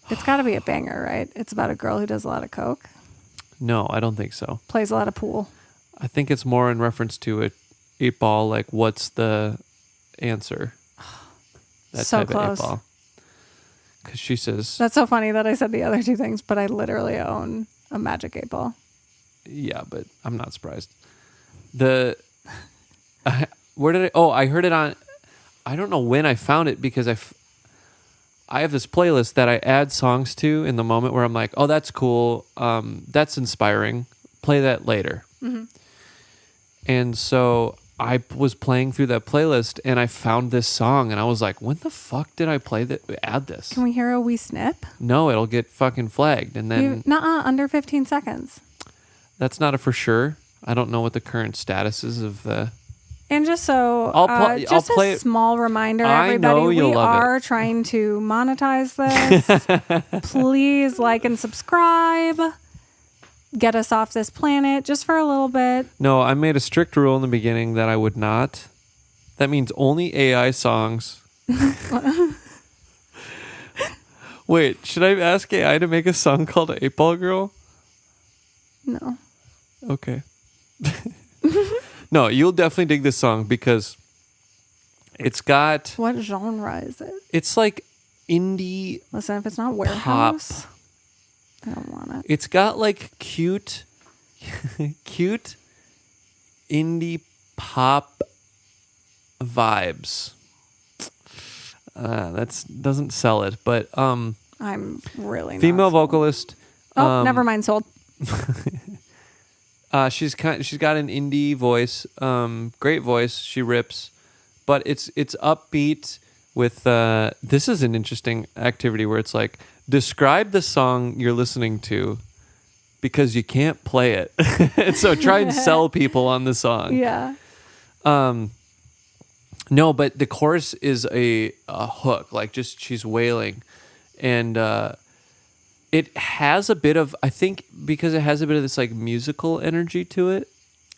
It's got to be a banger, right? It's about a girl who does a lot of coke. No, I don't think so. Plays a lot of pool. I think it's more in reference to a 8-ball, like what's the answer? That so type close. of 8-ball. Because she says... That's so funny that I said the other two things, but I literally own a magic 8-ball. Yeah, but I'm not surprised. Where did I... Oh, I heard it on... I don't know when I found it because I have this playlist that I add songs to in the moment where I'm like, oh, that's cool. That's inspiring. Play that later. Mm-hmm. And so I was playing through that playlist and I found this song and I was like, when the fuck did I add this? Can we hear a wee snip? No, it'll get fucking flagged. And then under 15 seconds. That's not a for sure. I don't know what the current status is of the... And just so, I'll play a small reminder, everybody, we are trying to monetize this. Please like and subscribe. Get us off this planet just for a little bit. No, I made a strict rule in the beginning that I would not. That means only AI songs. Wait, should I ask AI to make a song called 8-Ball Girl? No. Okay. No, you'll definitely dig this song because it's got... What genre is it? It's like indie... Listen, if it's not Warehouse, pop. I don't want it. It's got like cute indie pop vibes. That doesn't sell it, but... I'm really female vocalist. Never mind, sold. She's got an indie voice, great voice. She rips, but it's upbeat with. This is an interesting activity where it's like describe the song you're listening to, because you can't play it, and so try and sell people on the song. Yeah. No, but the chorus is a hook, like just she's wailing, and. It has a bit of, I think, because it has a bit of this like musical energy to it.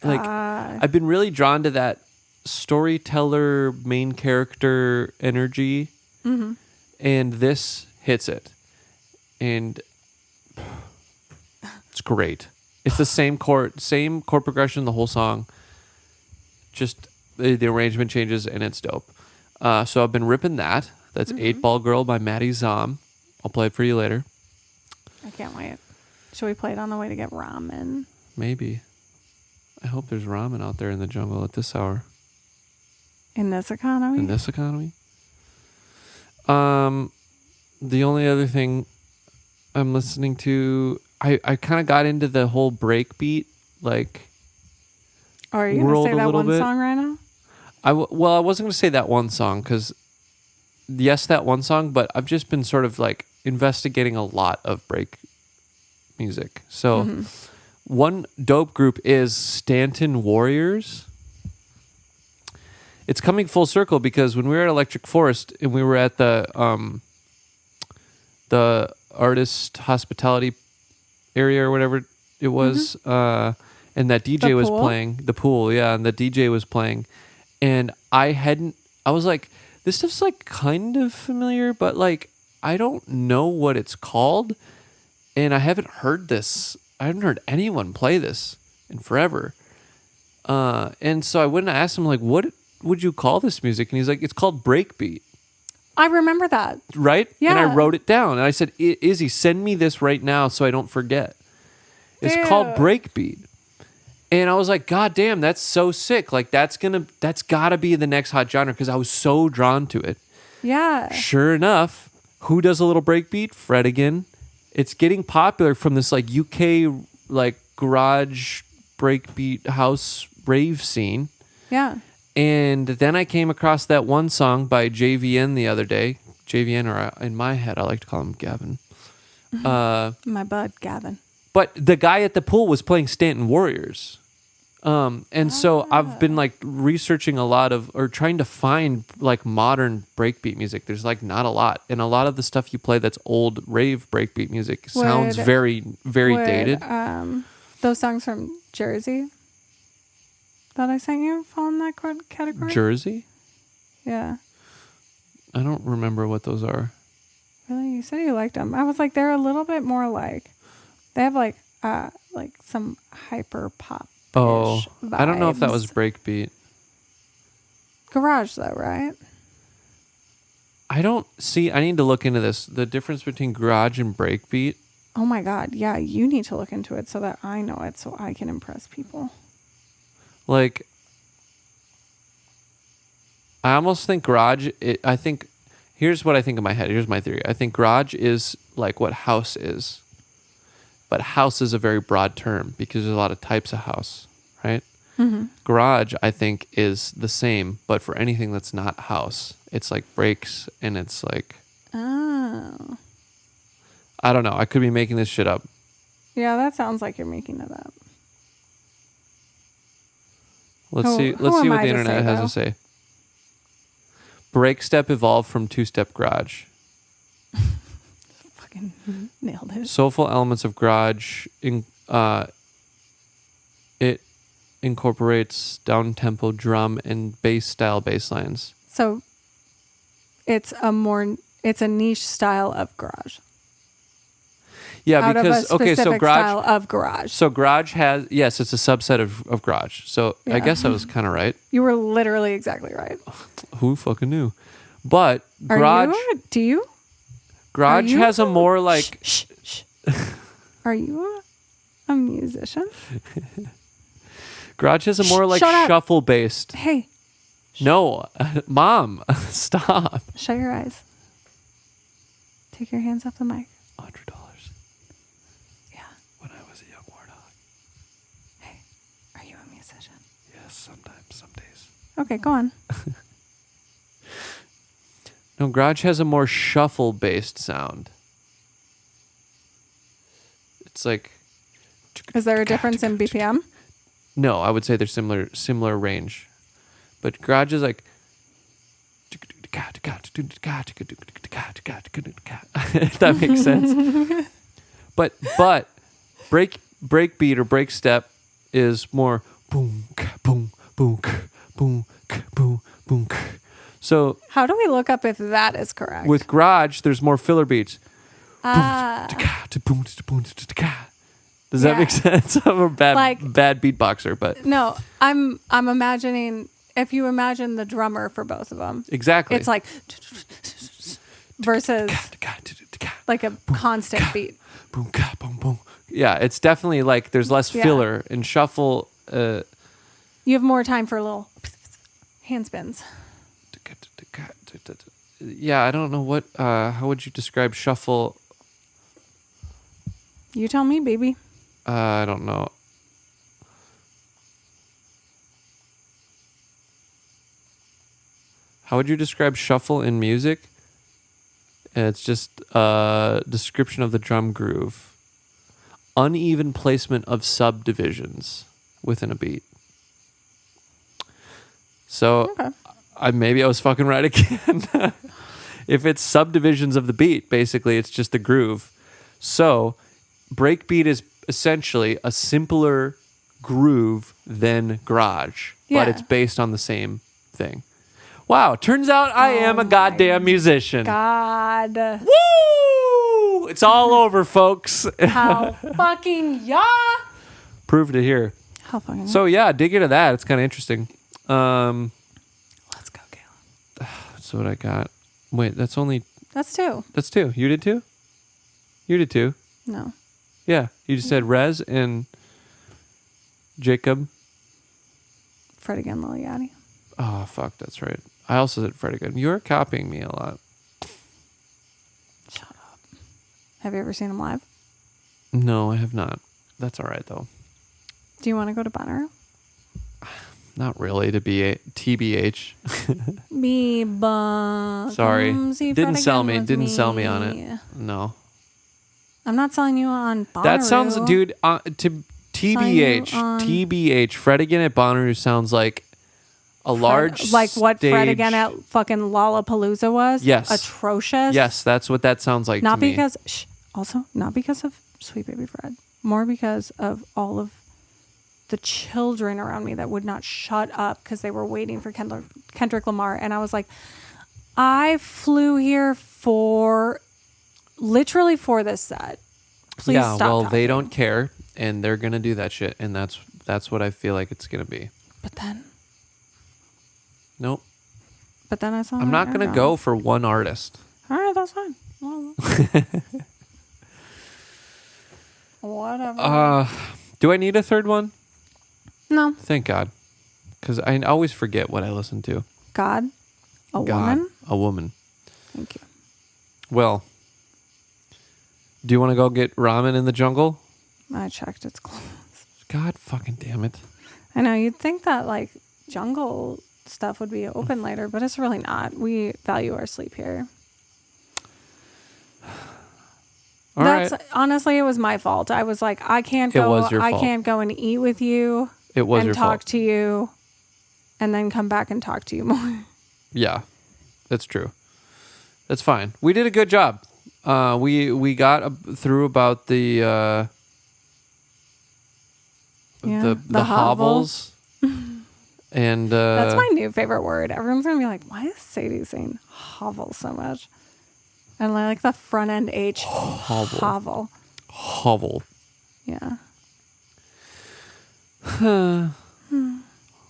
Like I've been really drawn to that storyteller main character energy, and this hits it, and it's great. It's the same chord progression the whole song. Just the arrangement changes and it's dope. So I've been ripping that. That's 8-Ball Girl by Maddie Zom. I'll play it for you later. I can't wait. Should we play it on the way to get ramen? Maybe. I hope there's ramen out there in the jungle at this hour. In this economy? The only other thing I'm listening to, I kind of got into the whole breakbeat, like... Oh, are you going to say that one song right now? I wasn't going to say that one song, because... Yes, that one song, but I've just been sort of like investigating a lot of break music. So one dope group is Stanton Warriors. It's coming full circle because when we were at Electric Forest and we were at the artist hospitality area or whatever it was, and that DJ was playing, the pool, yeah, and the DJ was playing, and I was like, this stuff's like kind of familiar, but like I don't know what it's called, and I haven't heard anyone play this in forever. And so I went and asked him, like, what would you call this music? And he's like, it's called breakbeat. I remember that. Right? Yeah. And I wrote it down, and I said, Izzy, send me this right now so I don't forget. It's called breakbeat. And I was like, God damn, that's so sick. Like, that's gotta be the next hot genre, because I was so drawn to it. Yeah. Sure enough, who does a little breakbeat? Fred again. It's getting popular from this like UK like garage breakbeat house rave scene. Yeah. And then I came across that one song by JVN the other day. JVN, or in my head, I like to call him Gavin. My bud, Gavin. But the guy at the pool was playing Stanton Warriors. And so I've been like researching a lot of, or trying to find like modern breakbeat music. There's like not a lot. And a lot of the stuff you play that's old rave breakbeat music sounds very, very dated. Those songs from Jersey that I sent you fall in that category? Jersey? Yeah. I don't remember what those are. Really? You said you liked them. I was like, they're a little bit more like, they have like some hyper pop. Oh, vibes. I don't know if that was breakbeat. Garage though, right? I need to look into this. The difference between garage and breakbeat. Oh my God. Yeah, you need to look into it so that I know it so I can impress people. Like, I almost think garage. I think here's what I think in my head. Here's my theory. I think garage is like what house is, but house is a very broad term because there's a lot of types of house, right? Mm-hmm. Garage, I think, is the same, but for anything that's not house, it's like breaks and it's like. Oh. I don't know. I could be making this shit up. Yeah, that sounds like you're making it up. Let's see what the internet has to say. Break step evolved from two-step garage. Fucking nailed it. Soulful elements of garage. It incorporates down-tempo drum and bass-style bass lines. So it's a niche style of garage. Yeah, because so garage style of garage. So garage has it's a subset of garage. So yeah. I guess I was kind of right. You were literally exactly right. Who fucking knew? But garage. Garage has a more like. Shh. Are you a musician? Garage has a more like shuffle based. Hey. No, Mom, stop. Shut your eyes. Take your hands off the mic. $100. Yeah. When I was a young Warthog. Hey, are you a musician? Yes, sometimes, some days. Okay, go on. No, garage has a more shuffle based sound. It's like. Is there a difference in BPM? No, I would say they're similar range. But garage is like. If that makes sense. But breakbeat or break step is more boom boom boom boom boom boom. So how do we look up if that is correct? With garage, there's more filler beats. Does that make sense? I'm a bad beatboxer, but no, I'm imagining. If you imagine the drummer for both of them, exactly, it's like versus like a constant beat. Boom, boom, boom. Yeah, it's definitely like there's less filler and shuffle. You have more time for little hand spins. Yeah, I don't know what. How would you describe shuffle? You tell me, baby. I don't know. How would you describe shuffle in music? It's just a description of the drum groove. Uneven placement of subdivisions within a beat. So maybe I was fucking right again. If it's subdivisions of the beat, basically it's just the groove. So breakbeat is essentially a simpler groove than garage, but it's based on the same thing. Wow, turns out I am a goddamn musician. God. Woo! It's all over, folks. How fucking Proved it here. How fucking So yeah, dig into that. It's kind of interesting. Let's go, Caleb. That's what I got. Wait, that's two. That's two. You did two? You did two. No. Yeah, you just said Rez and Jacob. Fred again, Lil Yachty. Oh, fuck, that's right. I also said Fred again. You're copying me a lot. Shut up. Have you ever seen him live? No, I have not. That's all right, though. Do you want to go to Banter? Not really, to be a TBH. Sorry. Didn't sell me. Didn't sell me on it. No. I'm not selling you on Bonnaroo. That sounds, dude, to TBH. TBH. Fred again at Bonnaroo sounds like a large like what stage. Fred again at fucking Lollapalooza was? Yes. Atrocious. Yes, that's what that sounds like not to because, me. Also, not because of Sweet Baby Fred. More because of all of the children around me that would not shut up because they were waiting for Kendrick Lamar. And I was like, I flew here literally for this set. Please stop talking. They don't care, and they're going to do that shit, and that's what I feel like it's going to be. But then... Nope. But then I saw... I'm not going to go for one artist. All right, that's fine. Whatever. Do I need a third one? No. Thank God. Because I always forget what I listen to. God? A God, woman? a woman. Thank you. Well, do you want to go get ramen in the jungle? I checked. It's closed. God fucking damn it. I know. You'd think that, like, jungle stuff would be open later, but it's really not. We value our sleep here. Honestly, it was my fault. I was like, I can't go. It was your fault. I can't go and eat with you. It was your fault. And talk to you, and then come back and talk to you more. Yeah, that's true. That's fine. We did a good job. We got through about the hovels. And that's my new favorite word. Everyone's gonna be like, why is Sadie saying hovel so much? And I like the front end H. Hovel. Hovel. Yeah.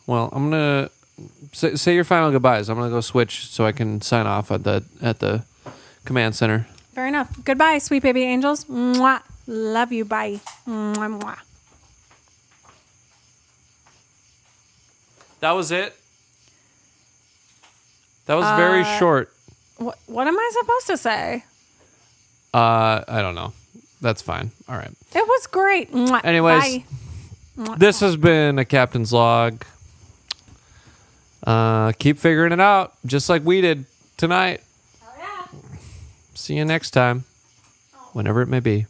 Well, I'm gonna say your final goodbyes. I'm gonna go switch so I can sign off at the command center. Fair enough. Goodbye, sweet baby angels. Mwah. Love you. Bye. Mwah, mwah. That was it. That was very short. What am I supposed to say? I don't know. That's fine. All right. It was great. Mwah. Anyways, bye. This has been a captain's log. Keep figuring it out, just like we did tonight. Oh, yeah. See you next time, whenever it may be.